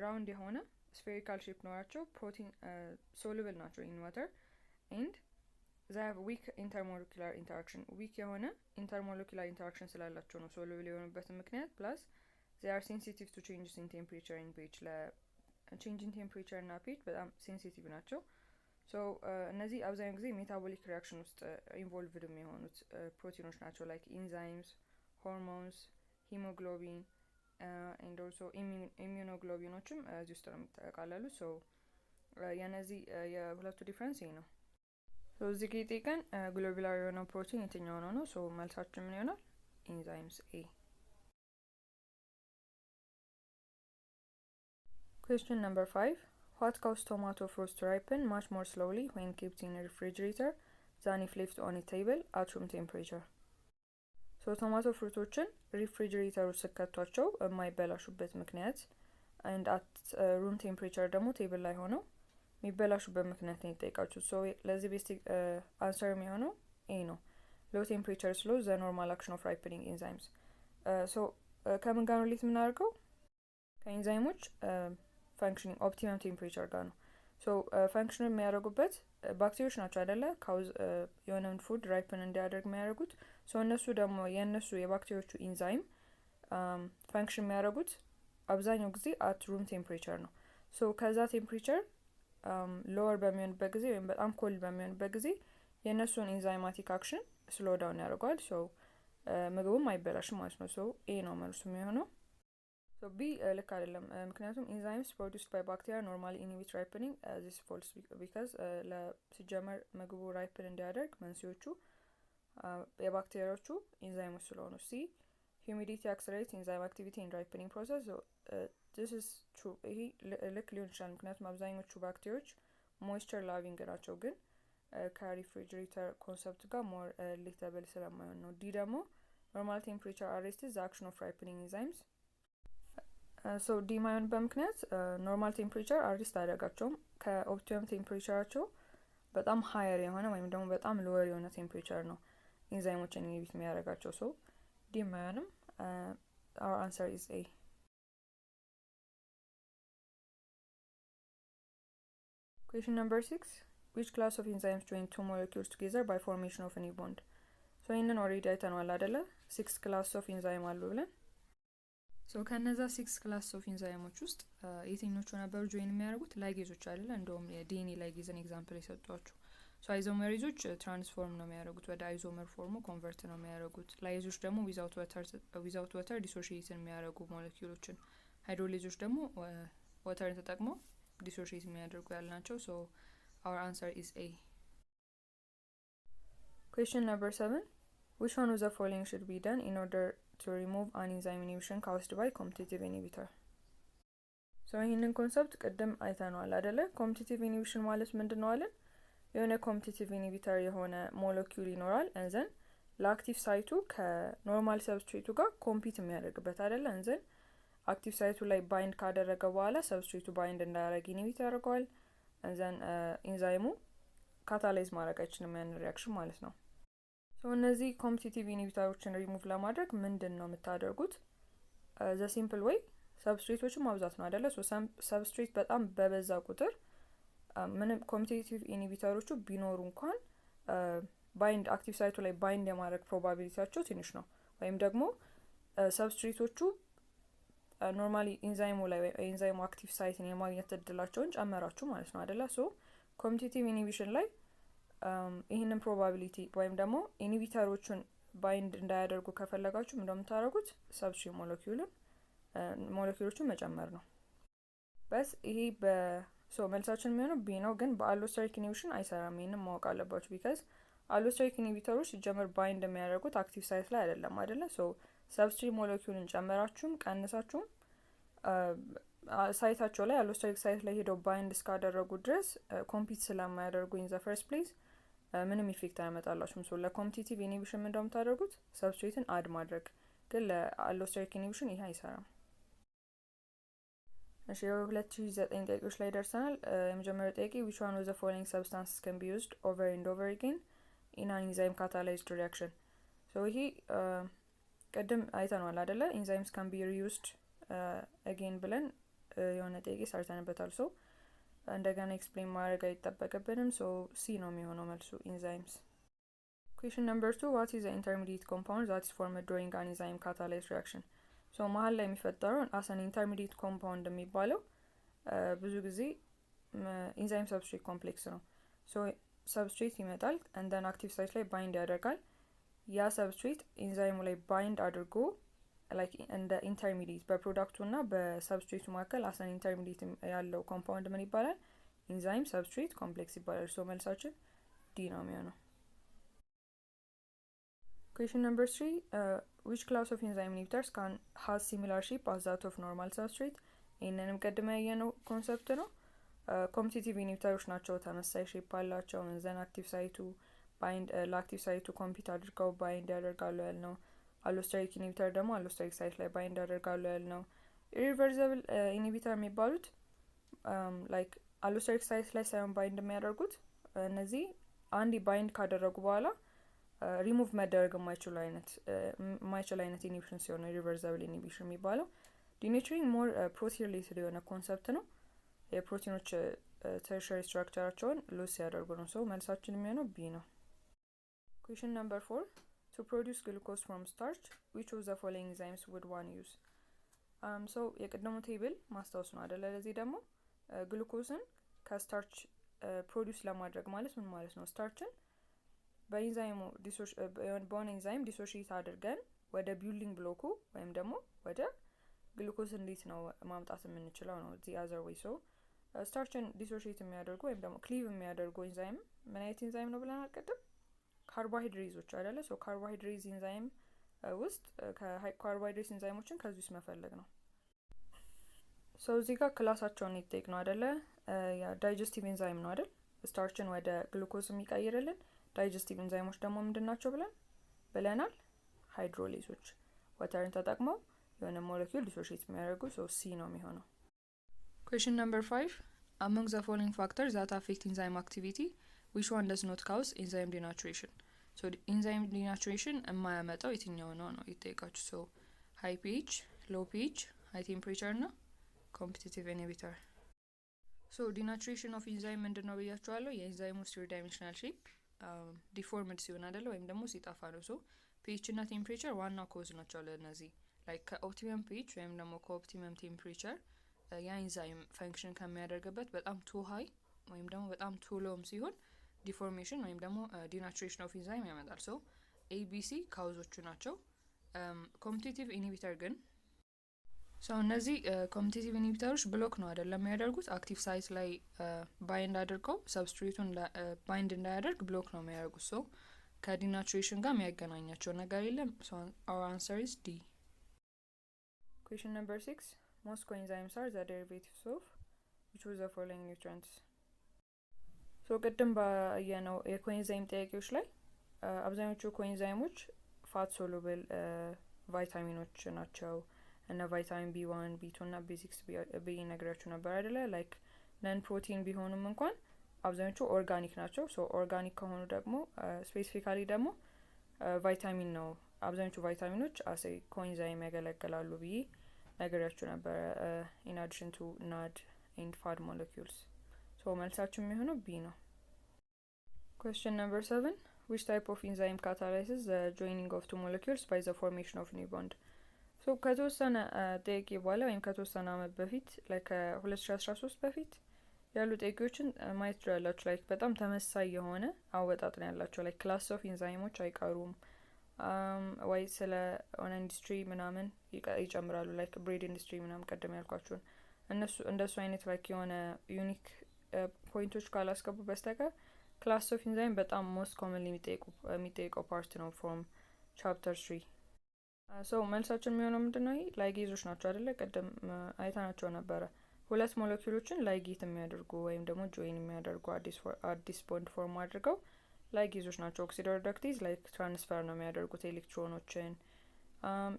ራውንድ የሆነ ስፌሪካል ሼፕ ኖራቸው ፕሮቲን ሶሉብል ናቸው ኢን ዋተር ኤንድ they have weak intermolecular interaction weak የሆነ intermolecular interaction ስላላቸው ነው ሶሉብል የሆኑበትን ምክንያት ፕላስ they are sensitive to changes in temperature and pH change in temperature እና pH በጣም ሴንሲቲቭ ናቸው። ሶ እነዚህ አብዛኛው ጊዜ ሜታቦሊክ ሪያክሽን ውስጥ ኢንቮልቭድ የሚሆኑት ፕሮቲኖች ናቸው ላይክ ኢንዛይምስ፣ ሆርሞንስ፣ ሂሞግሎቢን ኤንድ ኦልሶ ኢሚዩኖግሎቢኖችም እዚህ ውስጥ ነው የሚጠቃለሉት። ሶ የነዚህ የሁለቱ ዲፍረንስ ይሄ ነው። ሶ እዚህ ጋ ይጠይቀን ግሎቡላር የሆነው ፕሮቲን የትኛው ነው? ሶ መልሳችን ምን ይሆናል? ኢንዛይምስ ኤ። Question number 5. What causes tomato fruits to ripen much more slowly when kept in a refrigerator than if left on a table at room temperature? ሶ ቶማቶ ፍሩቶችን ሪፍሪጅሬተር ውስጥ ስከቷቸው የማይበላሹበት ምክንያት and at room temperature ደግሞ ቴብል ላይ ሆነው የሚበላሹበት ምክንያት ነው የጠየቃችሁት። ሶ ለዚህ ቤስቲክ አንሰር የሚሆነው ኤ ነው። ሎ ቴምፕሬቸር ስሎ ዘ ኖርማል አክሽን ኦፍ ራይፕኒንግ ኤንዛይምስ። ሶ ከምን ጋር ነው ሊት የምናደርገው? ከኤንዛይሞች ፋንክሽኒንግ ኦፕቲመም ቴምፕሬቸር ጋር ነው። ሶ ፋንክሽን የሚያደርጉበት ባክቴሪያዎች ናቸው አይደለ? ካውዝ የሆነን ፉድ ራይፕን እንዲያደርግ የሚያደርጉት። ሶ እነሱ ደግሞ የእነሱ የባክቴሪያዎቹ ኢንዛይም ፋንክሽን የሚያደርጉት አብዛኛው ጊዜ አት ሩም ቴምፕሬቸር ነው። ሶ ከዛ ቴምፕሬቸር ሎወር በሚሆንበት ጊዜ ወይም በጣም ኮልድ በሚሆንበት ጊዜ የእነሱን ኢንዛይማቲክ አክሽን ስሎ ዳውን ያደርገዋል። ሶ ምግቡም አይበላሽም ማለት ነው። ሶ ኤ ነው መልሱ የሚሆነው። ሶ ቢ ልክ አይደለም፣ ምክንያቱም ኢንዛይምስ ፕሮዲውስድ ባይ ባክቴሪያ ኖርማሊ ኢንሂቢት ራይፕኒንግ ዚስ ፎልስ ቢካዝ ሲጀመር ምግቡ ራይፕን እንዲያደርግ መንስኤዎቹ የባክቴሪያዎቹ ኢንዛይሞች ስለሆኑ። ሲ humidity accelerates enzyme activity in ripening process. So this is true። ይሄ ልክ ሊሆን ይችላል ምክንያቱም አብዛኞቹ ባክቴሪያዎች ሞይስቸር ላቪንግ ናቸው፣ ግን ከሪፍሪጅሬተር ኮንሰፕት ጋር ሞር ሊተብል ስለማይሆን ነው። ዲ ደግሞ ኖርማል ቴምፕሬቸር አሬስትስ ዘ አክሽን ኦፍ ራይፕኒንግ ኢንዛይምስ። ሶ ዲ ማይሆንበት ምክንያት ኖርማል ቴምፕሬቸር አሬስት አያደርጋቸውም። ከኦፕቲመም ቴምፕሬቸራቸው በጣም ሀየር የሆነ ወይም ደግሞ በጣም ሎወር የሆነ ቴምፕሬቸር ነው ኢንዛይሞችን ኢንሂቢት የሚያደርጋቸው። ሶ ዲ ማይሆንም። our answer is A። Question number 6. Which class of enzymes join two molecules together by formation of a new bond? So ይህንን ኦልሬዲ አይተነዋል አይደለ? 6 ክላስ ኦፍ ኢንዛይም አሉ ብለን። ሶ ከነዛ 6 ክላስ ኦፍ ኢንዛይሞች ውስጥ የትኞቹ ነበሩ ጆይን የሚያደርጉት? ላይጌዞች አይደለ? እንደውም የዲኤንኤ ላይጌዝን ኤግዛምፕል የሰጧችሁ። ሶ አይዞሜሪዞች ትራንስፎርም ነው የሚያደርጉት፣ ወደ አይዞመር ፎርሙ ኮንቨርት ነው የሚያደርጉት። ላይዞች ደግሞ ዊዛውት ወተር ዲሶሺየትን የሚያደርጉ ሞለኪውሎችን፣ ሃይድሮሌዞች ደግሞ ወተርን ተጠቅመው ዲሶሺየት የሚያደርጉ ያልናቸው። ሶ our answer is A። Question number 7. Which one of the following should be done in order to remove an enzyme inhibition caused by competitive inhibitor? ሶ ይህንን ኮንሰፕት ቅድም አይተነዋል አይደለ? ኮምፒቲቲቭ ኢንሂቢሽን ማለት ምንድን ነው አለን? የሆነ ኮምፒቲቲቭ ኢንሂቢተር የሆነ ሞለኪውል ይኖራል እንዘን ለአክቲቭ ሳይቱ ከኖርማል ሰብስትሬቱ ጋር ኮምፒት የሚያደርግበት አይደለ? እንዘን አክቲቭ ሳይቱ ላይ ባይንድ ካደረገ በኋላ ሰብስትሬቱ ባይንድ እንዳያደርግ ኢንሂቢት ያደርገዋል። እንዘን ኢንዛይሙ ካታላይዝ ማድረግ አይችልም ያን ሪያክሽን ማለት ነው። ሶ እነዚህ ኮምፒቲቲቭ ኢንሂቢተሮችን ሪሙቭ ለማድረግ ምንድን ነው የምታደርጉት? ዘ ሲምፕል ዌይ ሰብስትሬቶችን ማብዛት ነው አይደለ? ሶ ሰብስትሬት በጣም በበዛ ቁጥር ምንም ኮምፒቲቲቭ ኢንሂቢተሮቹ ቢኖሩ እንኳን ባይንድ አክቲቭ ሳይቱ ላይ ባይንድ የማድረግ ፕሮባቢሊቲያቸው ትንሽ ነው። ወይም ደግሞ ሰብስትሬቶቹ ኖርማሊ ኢንዛይሙ ላይ ኢንዛይሙ አክቲቭ ሳይትን የማግኘት እድላቸውን ጨመራችሁ ማለት ነው አይደለ? ሶ ኮምፒቲቲቭ ኢንሂቢሽን ላይ ይህንን ፕሮባቢሊቲ ወይም ደግሞ ኢንሂቢተሮቹን ባይንድ እንዳያደርጉ ከፈለጋችሁ እንደምታደርጉት ሰብስትሬት ሞለኪውሎቹን መጨመር ነው። በስ ይሄ መልሳችን የሚሆነው ቢ ነው። ግን በአሎስቴሪክ ኢንሂቢሽን አይሰራም። ይህንን ማወቅ አለባችሁ። ቢካዝ አሎስቴሪክ ኢንሂቢተሮች ሲጀመር ባይንድ የሚያደርጉት አክቲቭ ሳይት ላይ አይደለም አይደለ? ሰብስትሬት ሞለኪውልን ጨመራችሁም ቀንሳችሁም ሳይታቸው ላይ አሎስቴሪክ ሳይት ላይ ሄደው ባይንድ እስካደረጉ ድረስ ኮምፒት ስለማያደርጉ ኢን ዘ ፈርስት ፕሌስ ምንም ኢፌክት አያመጣላችሁም። ለኮምፒቲቲቭ ኢንሂቢሽን ምን እንደምታደርጉት ሰብስትሬትን አድ ማድረግ፣ ግን ለአሎስቴሪክ ኢንሂቢሽን ይሄ አይሰራም። እሺ 2009 ጥያቄዎች ላይ ደርሰናል። የመጀመሪያው ጥያቄ which one of the following substances can be used over and over again in an enzyme catalyzed reaction? ይሄ ቅድም አይተነዋል አይደለ? ኢንዛይምስ ካን ቢ ሪዩዝድ አጌን ብለን የሆነ ጥያቄ ሰርተንበታል። እንደገና ኤክስፕሌን ማድረግ አይጠበቅብንም። ሲ ነው የሚሆነው መልሱ ኢንዛይምስ። ኩዌሽን ነምበር 2 what is the intermediate compound that is formed during an enzyme catalyzed reaction? መሀል ላይ የሚፈጠረውን አሰን ኢንተርሚዲየት ኮምፓውንድ የሚባለው ብዙ ጊዜ ኢንዛይም ሰብስትሬት ኮምፕሌክስ ነው። ሰብስትሬት ይመጣል እንደን አክቲቭ ሳይት ላይ ባይንድ ያደርጋል። ያ ሰብስትሬት ኢንዛይሙ ላይ ባይንድ አድርጎ ላይክ እንደ ኢንተርሚዲየት በፕሮዳክቱ እና በሰብስትሬቱ መካከል አሰን ኢንተርሚዲየት ያለው ኮምፓውንድ ምን ይባላል? ኢንዛይም ሰብስትሬት ኮምፕሌክስ ይባላል። መልሳችን ዲ ነው የሚሆነው። Question number 3 which class of enzyme inhibitors has similar shape as that of normal substrate? ይህንንም ቀድመ ያየነው ኮንሰፕት ነው። ኮምፒቲቲቭ ኢንሂቢተሮች ናቸው፣ ተመሳሳይ ሼፕ አላቸው። እንዘን አክቲቭ ሳይቱ ባይንድ ለአክቲቭ ሳይቱ ኮምፒት አድርገው ባይንድ ያደርጋሉ ያልነው። አሎስቴሪክ ኢንሂቢተር ደግሞ አሎስቴሪክ ሳይት ላይ ባይንድ ያደርጋሉ ያልነው። ኢሪቨርሲብል ኢንሂቢተር የሚባሉት ላይክ አሎስቴሪክ ሳይት ላይ ሳይሆን ባይንድ የሚያደርጉት እነዚህ አንድ ባይንድ ካደረጉ በኋላ ሪሙቭ መደረግ የማይችል አይነት ኢንሂቢሽን ሲሆን ሪቨርሲብል ኢንሂቢሽን የሚባለው። ዲኔቸሪንግ ሞር ፕሮቲን ሪሌትድ የሆነ ኮንሰፕት ነው። የፕሮቲኖች ተርሸሪ ስትራክቸራቸውን ሉዝ ሲያደርጉ ነው። መልሳችን የሚሆነው ቢ ነው። ኩዌሽን ነምበር 4 to produce glucose from starch which of the following enzymes would one use? የቅድሙ ቴብል ማስታወስ ነው አይደለ? ለዚህ ደግሞ ግሉኮስን ከስታርች ፕሮዲውስ ለማድረግ ማለት ምን ማለት ነው? ስታርችን በኢንዛይሙ በሆነ ኢንዛይም ዲሶሺየት አድርገን ወደ ቢልዲንግ ብሎኩ ወይም ደግሞ ወደ ግሉኮስ እንዴት ነው ማምጣት የምንችለው ነው። ዚ አዘር ዌይ ስታርችን ዲሶሺየት የሚያደርጉ ወይም ደግሞ ክሊቭ የሚያደርጉ ኢንዛይም ምን አይነት ኢንዛይም ነው ብለን አልቀድም? ካርቦሃይድሬቶች አይደለ? ካርቦሃይድሬት ኢንዛይም ውስጥ ካርቦሃይድሬት ኢንዛይሞችን ከዚህ ውስጥ መፈለግ ነው። እዚህ ጋር ክላሳቸውን ይጠይቅ ነው አይደለ? ዳይጀስቲቭ ኢንዛይም ነው አይደል? ስታርችን ወደ ግሉኮስ የሚቀይርልን ዳይጀስቲቭ ኢንዛይሞች ደግሞ ምንድን ናቸው ብለናል? ሃይድሮሊዞች ወተርን ተጠቅመው የሆነ ሞለኪውል ዲሶሺየት የሚያደርጉ ሲ ነው የሚሆነው። ኩዌሽን ነምበር 5 among the following factors that affect enzyme activity which one does not cause enzyme denaturation? enzyme denaturation የማያመጣው የትኛው ነው ይጠይቃችሁ። high pH, low pH, high temperature እና competitive inhibitor። denaturation of enzyme ምንድን ነው ብያችኋለሁ? የኢንዛይሙ 3 dimensional shape ዲፎርምድ ሲሆን አይደለ? ወይም ደግሞ ሲጠፋ ነው። pH እና ቴምፕሬቸር ዋና ኮዝ ናቸው ለእነዚህ። ላይክ ከኦፕቲመም pH ወይም ደግሞ ከኦፕቲመም ቴምፕሬቸር የኢንዛይም ፈንክሽን ከሚያደርግበት በጣም ቱ ሃይ ወይም ደግሞ በጣም ቱ ሎም ሲሆን ዲፎርሜሽን ወይም ደግሞ ዲናቹሬሽን ኦፍ ኢንዛይም ያመጣል። ኤቢሲ ካውዞቹ ናቸው። ኮምፒቲቲቭ ኢንሂቢተር ግን እነዚህ ኮምፒቲቲቭ ኢንሂቢተሮች ብሎክ ነው አይደለም የሚያደርጉት፣ አክቲቭ ሳይት ላይ ባይንድ አድርገው ሰብስትሬቱን ባይንድ እንዳያደርግ ብሎክ ነው የሚያደርጉት። ከዲናቹሬሽን ጋር የሚያገናኛቸው ነገር የለም። our answer is D. Question number 6 most coenzymes are the derivatives of which of the following nutrients? ቅድም ባየነው የኮኤንዛይም ጥያቄዎች ላይ አብዛኞቹ ኮኤንዛይሞች ፋት ሶሉብል ቫይታሚኖች ናቸው። እና ቫይታሚን B1 B2 እና B6 ብዬ ነግራችሁ ነበር አይደለ? ላይክ ነን ፕሮቲን ቢሆኑም እንኳን አብዛኞቹ ኦርጋኒክ ናቸው። ኦርጋኒክ ከሆኑ ደግሞ ስፔሲፊካሊ ደግሞ ቫይታሚን ነው። አብዛኞቹ ቫይታሚኖች አሴ ኮኤንዛይም ያገለግላሉ ብዬ ነግራችሁ ነበር ኢን አዲሽን ቱ ናድ ኤንድ ፋድ ሞለኪውልስ። መልሳችን የሚሆነው ቢ ነው። Question number 7 which type of enzyme catalyzes the joining of two molecules by the formation of new bond? ከተወሰነ ደቂቃ በኋላ ወይም ከተወሰነ አመት በፊት ከ2013 በፊት ያሉ ጥያቄዎችን ማየት ትችላላችሁ። ላይክ በጣም ተመሳሳይ የሆነ አወጣጥ ነው ያላቸው። ላይክ ክላስ ኦፍ ኢንዛይሞች አይቀሩም ወይ ስለ ሆነ ኢንዱስትሪ ምናምን ይጨምራሉ። ላይክ ብሬድ ኢንዱስትሪ ምናምን ቀደም ያልኳችሁን እንደሱ አይነት ላይክ የሆነ ዩኒክ ፖይንቶች ካላስገቡ በስተቀር ክላስ ኦፍ ኢንዛይም በጣም ሞስት ኮመንሊ የሚጠይቀው ፓርት ነው ፍሮም ቻፕተር 3። ሶ መልሳችን የሚሆነው ምንድነው? ይሄ ላይጌዞች ናቸው አይደለ? ቀደም አይተናቸው ነበረ። ሁለት ሞለኪውሎችን ላይጌት የሚያደርጉ ወይም ደግሞ ጆይን የሚያደርጉ አዲስ ቦንድ ፎርም አድርገው ላይጌዞች ናቸው። ኦክሲዶሪዳክቲዝ ላይክ ትራንስፈር ነው የሚያደርጉት ኤሌክትሮኖችን።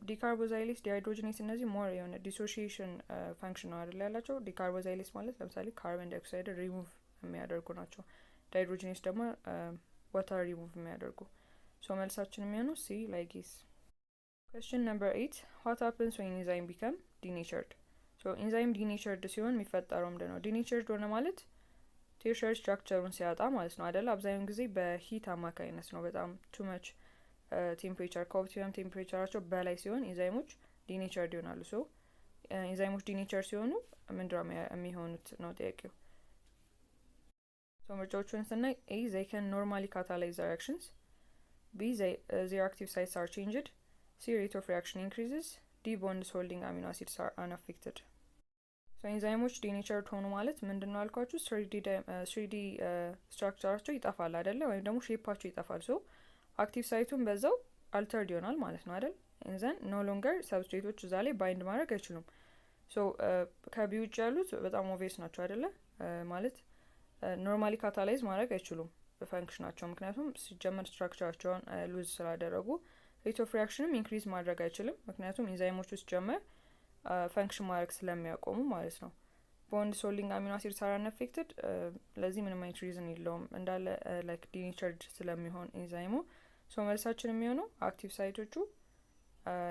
ዲካርቦዛይሌስ፣ ዲሃይድሮጂኔስ እነዚህ ሞር የሆነ ዲሶሺዬሽን ፋንክሽን ነው አይደል ያላቸው። ዲካርቦዛይሌስ ማለት ለምሳሌ ካርበን ዳይኦክሳይድ ሪሙቭ የሚያደርጉ ናቸው። ዳይድሮጂኔስ ደግሞ ዋተር ሪሙቭ የሚያደርጉ። ሶ መልሳችን የሚሆነው ሲ ላይጌዝ። ኩዌስችን ነምበር 8 ዋት ሀፕንስ ዌን ኢንዛይም ቢከም ዲኔቸርድ። ሶ ኢንዛይም ዲኔቸርድ ሲሆን የሚፈጠረው ምንድን ነው? ዲኔቸርድ ሆነ ማለት ቴርሸሪ ስትራክቸሩን ሲያጣ ማለት ነው አይደል? አብዛኛውን ጊዜ በሂት አማካኝነት ነው። በጣም ቱ መች ቴምፕሬቸር ከኦፕቲመም ቴምፕሬቸራቸው በላይ ሲሆን ኢንዛይሞች ዲኔቸርድ ይሆናሉ። ሶ ኢንዛይሞች ዲኔቸር ሲሆኑ ምንድነው የሚሆኑት ነው ጥያቄው። ሶ ምርጫዎቹን ስናይ ኤ ዘይ ካን ኖርማሊ ካታላይዝ ሪአክሽንስ፣ ቢ ዜር አክቲቭ ሳይትስ አር ቼንጅድ፣ ሲ ሬት ኦፍ ሪአክሽን ኢንክሪዝስ፣ ዲ ቦንድስ ሆልዲንግ አሚኖ አሲድስ አር አንአፌክትድ። ሶ ኢንዛይሞች ዲኔቸርድ ሆኑ ማለት ምንድን ነው አልኳችሁ? ስሪዲ ስትራክቸራቸው ይጠፋል አይደለ? ወይም ደግሞ ሼፓቸው ይጠፋል። ሶ አክቲቭ ሳይቱን በዛው አልተርድ ይሆናል ማለት ነው አይደል? ኢንዘን ኖ ሎንገር ሰብስትሬቶች እዛ ላይ ባይንድ ማድረግ አይችሉም። ሶ ከቢ ውጭ ያሉት በጣም ኦቪየስ ናቸው አይደለ? ማለት ኖርማሊ ካታላይዝ ማድረግ አይችሉም ፈንክሽናቸው፣ ምክንያቱም ሲጀመር ስትራክቸራቸውን ሉዝ ስላደረጉ። ሬት ኦፍ ሪያክሽንም ኢንክሪዝ ማድረግ አይችልም፣ ምክንያቱም ኢንዛይሞቹ ሲጀመር ፈንክሽን ማድረግ ስለሚያቆሙ ማለት ነው። ቦንድ ሆልዲንግ አሚኖ አሲድስ አር አንአፌክትድ፣ ለዚህ ምንም አይነት ሪዝን የለውም እንዳለ ላይክ ዲኔቸርድ ስለሚሆን ኢንዛይሙ። ሶ መልሳችን የሚሆነው አክቲቭ ሳይቶቹ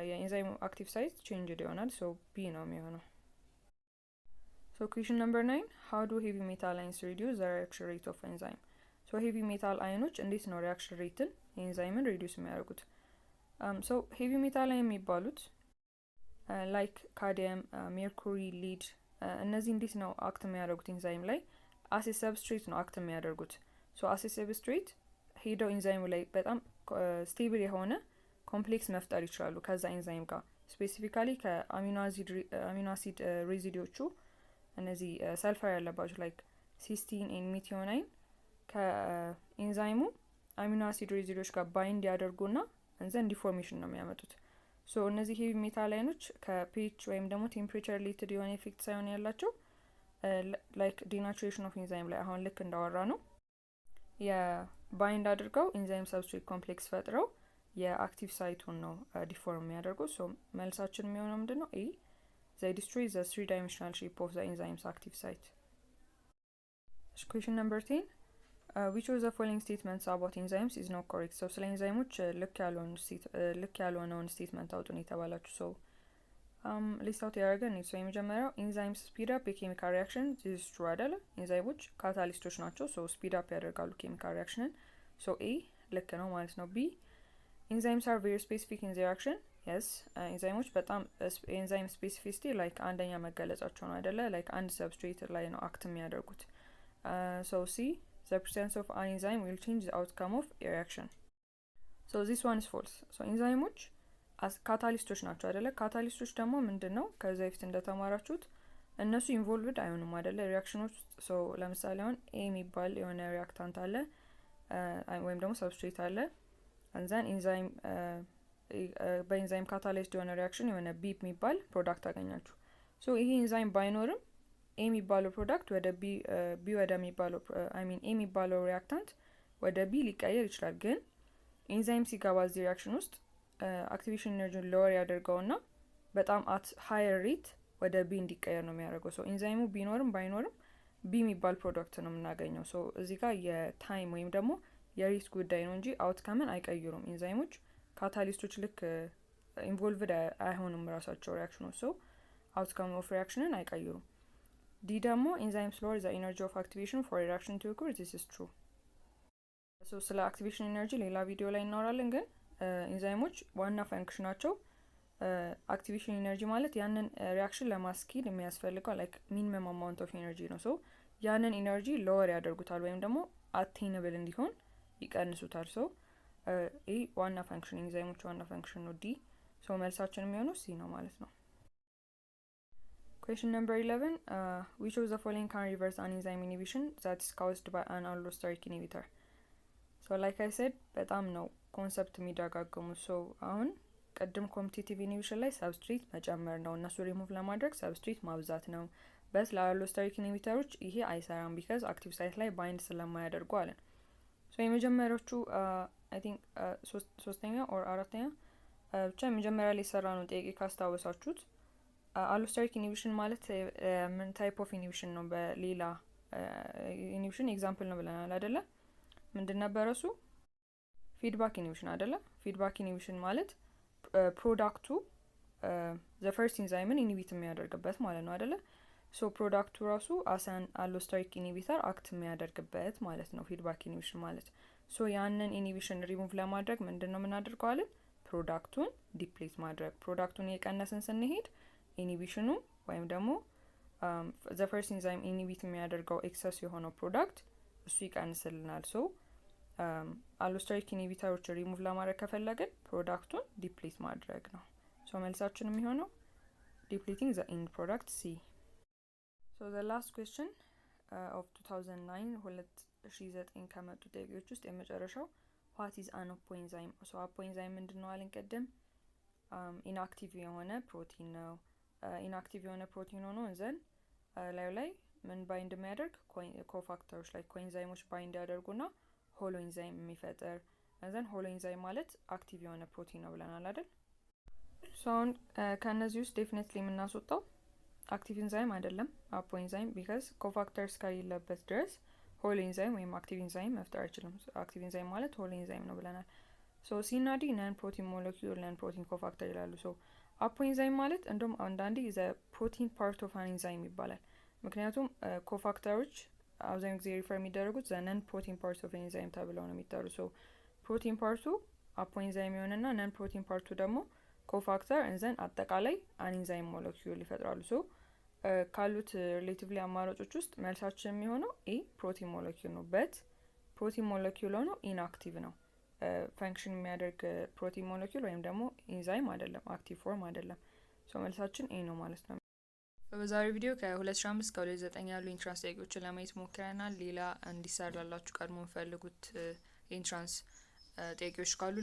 የኢንዛይሙ አክቲቭ ሳይት ቼንጅድ ይሆናል። ሶ ቢ ነው የሚሆነው። ሶ ኩዌሽን ነምበር 9 ሃው ዱ ሄቪ ሜታል አይንስ ሪዲዩስ ዘ ሪአክሽን ሬት ኦፍ ኤንዛይም። ሶ ሄቪ ሜታል አይኖች እንዴት ነው ሪአክሽን ሬትን የኤንዛይምን ሪዲዩስ የሚያደርጉት? ሶ ሄቪ ሜታል አይን የሚባሉት ላይክ ካዲየም፣ ሜርኩሪ፣ ሊድ እነዚህ እንዴት ነው አክት የሚያደርጉት ኢንዛይም ላይ? አሴ ሰብስትሬት ነው አክት የሚያደርጉት። ሶ አሴ ሰብስትሬት ሄደው ኢንዛይሙ ላይ በጣም ስቴብል የሆነ ኮምፕሌክስ መፍጠር ይችላሉ ከዛ ኢንዛይም ጋር። ስፔሲፊካሊ ከአሚኖ አሲድ ሬዚዲዎቹ እነዚህ ሰልፈር ያለባቸው ላይክ ሲስቲን ኤን ሚቲዮናይን ከኢንዛይሙ አሚኖ አሲድ ሬዚዲዎች ጋር ባይንድ ያደርጉና እንዘን ዲፎርሜሽን ነው የሚያመጡት። ሶ እነዚህ ሄቪ ሜታል አይኖች ከፒኤች ወይም ደግሞ ቴምፕሬቸር ሪሌትድ የሆነ ኢፌክት ሳይሆን ያላቸው ላይክ ዲናቹሬሽን ኦፍ ኢንዛይም ላይ አሁን ልክ እንዳወራ ነው የባይንድ አድርገው ኢንዛይም ሰብስትሬት ኮምፕሌክስ ፈጥረው የአክቲቭ ሳይቱን ነው ዲፎርም የሚያደርጉ። ሶ መልሳችን የሚሆነው ምንድን ነው? ኤ ዘይ ዲስትሮይ ዘ 3 ዳይሜንሽናል ሼፕ ኦፍ ዘ ኢንዛይምስ አክቲቭ ሳይት። ኩዌሽን ነምበር 10 which of the following statements about enzymes is not correct? So ስለ ኢንዛይሞች ልክ ያልሆነውን ስቴትመንት አውጡ ነው የተባላችሁ። ሶ ሊስት አውት ያደረገን ነው። ሶ የመጀመሪያው ኢንዛይምስ ስፒድ አፕ የኬሚካል ሪያክሽን ዚስ ትሩ አይደለ? ኢንዛይሞች ካታሊስቶች ናቸው። ሶ ስፒድ አፕ ያደርጋሉ ኬሚካል ሪያክሽንን። ሶ ኤ ልክ ነው ማለት ነው። ቢ ኢንዛይምስ አር ቬሪ ስፔሲፊክ ኢን ዜር አክሽን የስ ኢንዛይሞች በጣም ኤንዛይም ስፔሲፊሲቲ ላይክ አንደኛ መገለጻቸው ነው አይደለ? ላይክ አንድ ሰብስትሬት ላይ ነው አክት የሚያደርጉት። ሶ ሲ the presence of an enzyme will change the outcome of a reaction. So this one is false. So ኢንዛይሞች ካታሊስቶች ናቸው አይደለ? ካታሊስቶች ደግሞ ምንድን ነው ከዛ በፊት እንደተማራችሁት እነሱ ኢንቮልቭድ አይሆኑም አይደለ ሪያክሽኖች ውስጥ። ሶ ለምሳሌ አሁን ኤ የሚባል የሆነ ሪያክታንት አለ ወይም ደግሞ ሰብስትሬት አለ አንዛን ኢንዛይም በኢንዛይም ካታላይዝድ የሆነ ሪያክሽን የሆነ ቢ የሚባል ፕሮዳክት አገኛችሁ። ሶ ይሄ ኢንዛይም ባይኖርም ኤ የሚባለው ፕሮዳክት ወደ ቢ ወደሚባለው ኤ የሚባለው ሪያክታንት ወደ ቢ ሊቀየር ይችላል። ግን ኢንዛይም ሲገባ እዚህ ሪያክሽን ውስጥ አክቲቬሽን ኤነርጂን ሎወር ያደርገውና በጣም አት ሃየር ሬት ወደ ቢ እንዲቀየር ነው የሚያደርገው። ሶ ኢንዛይሙ ቢኖርም ባይኖርም ቢ የሚባል ፕሮዳክት ነው የምናገኘው። ሶ እዚህ ጋር የታይም ወይም ደግሞ የሬት ጉዳይ ነው እንጂ አውትካምን አይቀይሩም። ኢንዛይሞች ካታሊስቶች ልክ ኢንቮልቭድ አይሆኑም ራሳቸው ሪያክሽኖች። ሶ አውትካም ኦፍ ሪያክሽንን አይቀይሩም። ዲ ደግሞ ኢንዛይምስ ሎወር ዘ ኢነርጂ ኦፍ አክቲቬሽን ፎር ሪአክሽን ቱ ኦኩር ዚስ ኢዝ ትሩ። ሶ ስለ አክቲቬሽን ኢነርጂ ሌላ ቪዲዮ ላይ እናወራለን። ግን ኢንዛይሞች ዋና ፈንክሽናቸው አክቲቬሽን ኢነርጂ ማለት ያንን ሪአክሽን ለማስኬድ የሚያስፈልገው ላይክ ሚኒመም አማውንት ኦፍ ኢነርጂ ነው። ሶ ያንን ኢነርጂ ሎወር ያደርጉታል ወይም ደግሞ አቴይነብል እንዲሆን ይቀንሱታል። ሶ ይህ ዋና ፈንክሽን ኢንዛይሞች ዋና ፈንክሽን ነው ዲ። ሶ መልሳችን የሚሆነው ሲ ነው ማለት ነው። Question number 11, which of the following can reverse an enzyme inhibition that is caused by an allosteric inhibitor? So like I said, በጣም ነው ኮንሰፕት የሚደጋገሙት። ሶ አሁን ቅድም ኮምፒቲቲቭ ኢንሂቢሽን ላይ ሰብስትሬት መጨመር ነው፣ እነሱ ሪሙቭ ለማድረግ ሰብስትሬት ማብዛት ነው። በት ለአሎስteric ኢንሂቢተሮች ይሄ አይሰራም ቢካዝ አክቲቭ ሳይት ላይ ባይንድ ስለማያደርጉ አለን። ሶ የመጀመሪያዎቹ አይ ቲንክ ሶስተኛ ኦር አራተኛ ብቻ የመጀመሪያ ላይ የሰራ ነው ጥያቄ ካስታወሳችሁት አሎስteric ኢንሂቢሽን ማለት ምን ታይፕ ኦፍ ኢንሂቢሽን ነው? በሌላ ኢንሂቢሽን ኤግዛምፕል ነው ብለናል አይደለ? ምንድን ነበረ እሱ? ፊድባክ ኢንሂቢሽን አይደለ? ፊድባክ ኢንሂቢሽን ማለት ፕሮዳክቱ ዘ ፈርስት ኢንዛይምን ኢንሂቢት የሚያደርግበት ማለት ነው አይደለ? ሶ ፕሮዳክቱ ራሱ አሳን አሎስteric ኢንሂቢተር አክት የሚያደርግበት ማለት ነው ፊድባክ ኢንሂቢሽን ማለት። ሶ ያንን ኢንሂቢሽን ሪሙቭ ለማድረግ ምንድን ነው የምናደርገዋለን? ፕሮዳክቱን ዲፕሌት ማድረግ። ፕሮዳክቱን እየቀነስን ስንሄድ ኢንሂቢሽኑ ወይም ደግሞ ዘ ፈርስት ኢንዛይም ኢንሂቢት የሚያደርገው ኤክሰስ የሆነው ፕሮዳክት እሱ ይቀንስልናል። ሶ አሎስteric ኢንሂቢተሮች ሪሙቭ ለማድረግ ከፈለግን ፕሮዳክቱን ዲፕሌት ማድረግ ነው። ሶ መልሳችን የሚሆነው ዲፕሊቲንግ ዘ ኢንድ ፕሮዳክት ሲ። ሶ ዘ ላስት ኩዌስችን ኦፍ 2009 2009 ከመጡ ጥያቄዎች ውስጥ የመጨረሻው ዋት ኢዝ አን አፖኤንዛይም? ሶ አፖኤንዛይም ምንድን ነው አለን ቅድም? ኢንአክቲቭ የሆነ ፕሮቲን ነው። ኢንአክቲቭ የሆነ ፕሮቲን ሆኖ እንዘን ላዩ ላይ ምን ባይንድ የሚያደርግ ኮፋክተሮች ላይ ኮኤንዛይሞች ባይንድ ያደርጉና ሆሎ ኢንዛይም የሚፈጠር እንዘን ሆሎ ኢንዛይም ማለት አክቲቭ የሆነ ፕሮቲን ነው ብለናል አይደል? ሶ አሁን ከእነዚህ ውስጥ ዴፊኔትሊ የምናስወጣው አክቲቭ ኢንዛይም አይደለም አፖኤንዛይም ቢካዝ ኮፋክተር እስከሌለበት ድረስ ሆሎ ኢንዛይም ወይም አክቲቭ ኢንዛይም መፍጠር አይችልም። አክቲቭ ኢንዛይም ማለት ሆሎ ኢንዛይም ነው ብለናል። ሶ ሲ እና ዲ ነን ፕሮቲን ሞለኪውል ነን ፕሮቲን ኮፋክተር ይላሉ። ሶ አፖኤንዛይም ማለት እንደውም አንዳንዴ ዘ ፕሮቲን ፓርት ኦፍ አን ኢንዛይም ይባላል። ምክንያቱም ኮፋክተሮች አብዛኛው ጊዜ ሪፈር የሚደረጉት ዘ ነን ፕሮቲን ፓርት ኦፍ ኢንዛይም ተብለው ነው የሚጠሩ። ሶ ፕሮቲን ፓርቱ አፖኤንዛይም የሆነና ነን ፕሮቲን ፓርቱ ደግሞ ኮፋክተር እንዘን አጠቃላይ አን ኢንዛይም ሞለኪውል ይፈጥራሉ። ሶ ካሉት ሪሌቲቭሊ አማራጮች ውስጥ መልሳችን የሚሆነው ኤ ፕሮቲን ሞለኪውል ነው። በት ፕሮቲን ሞለኪውል ሆኖ ኢንአክቲቭ ነው። ፈንክሽን የሚያደርግ ፕሮቲን ሞለኪውል ወይም ደግሞ ኢንዛይም አይደለም፣ አክቲቭ ፎርም አይደለም። ሶ መልሳችን ኤ ነው ማለት ነው። በዛሬው ቪዲዮ ከ2005 እስከ 2009 ያሉ ኢንትራንስ ጥያቄዎችን ለማየት ሞክረናል። ሌላ እንዲሰራላችሁ ቀድሞ የምፈልጉት ኢንትራንስ ጥያቄዎች ካሉ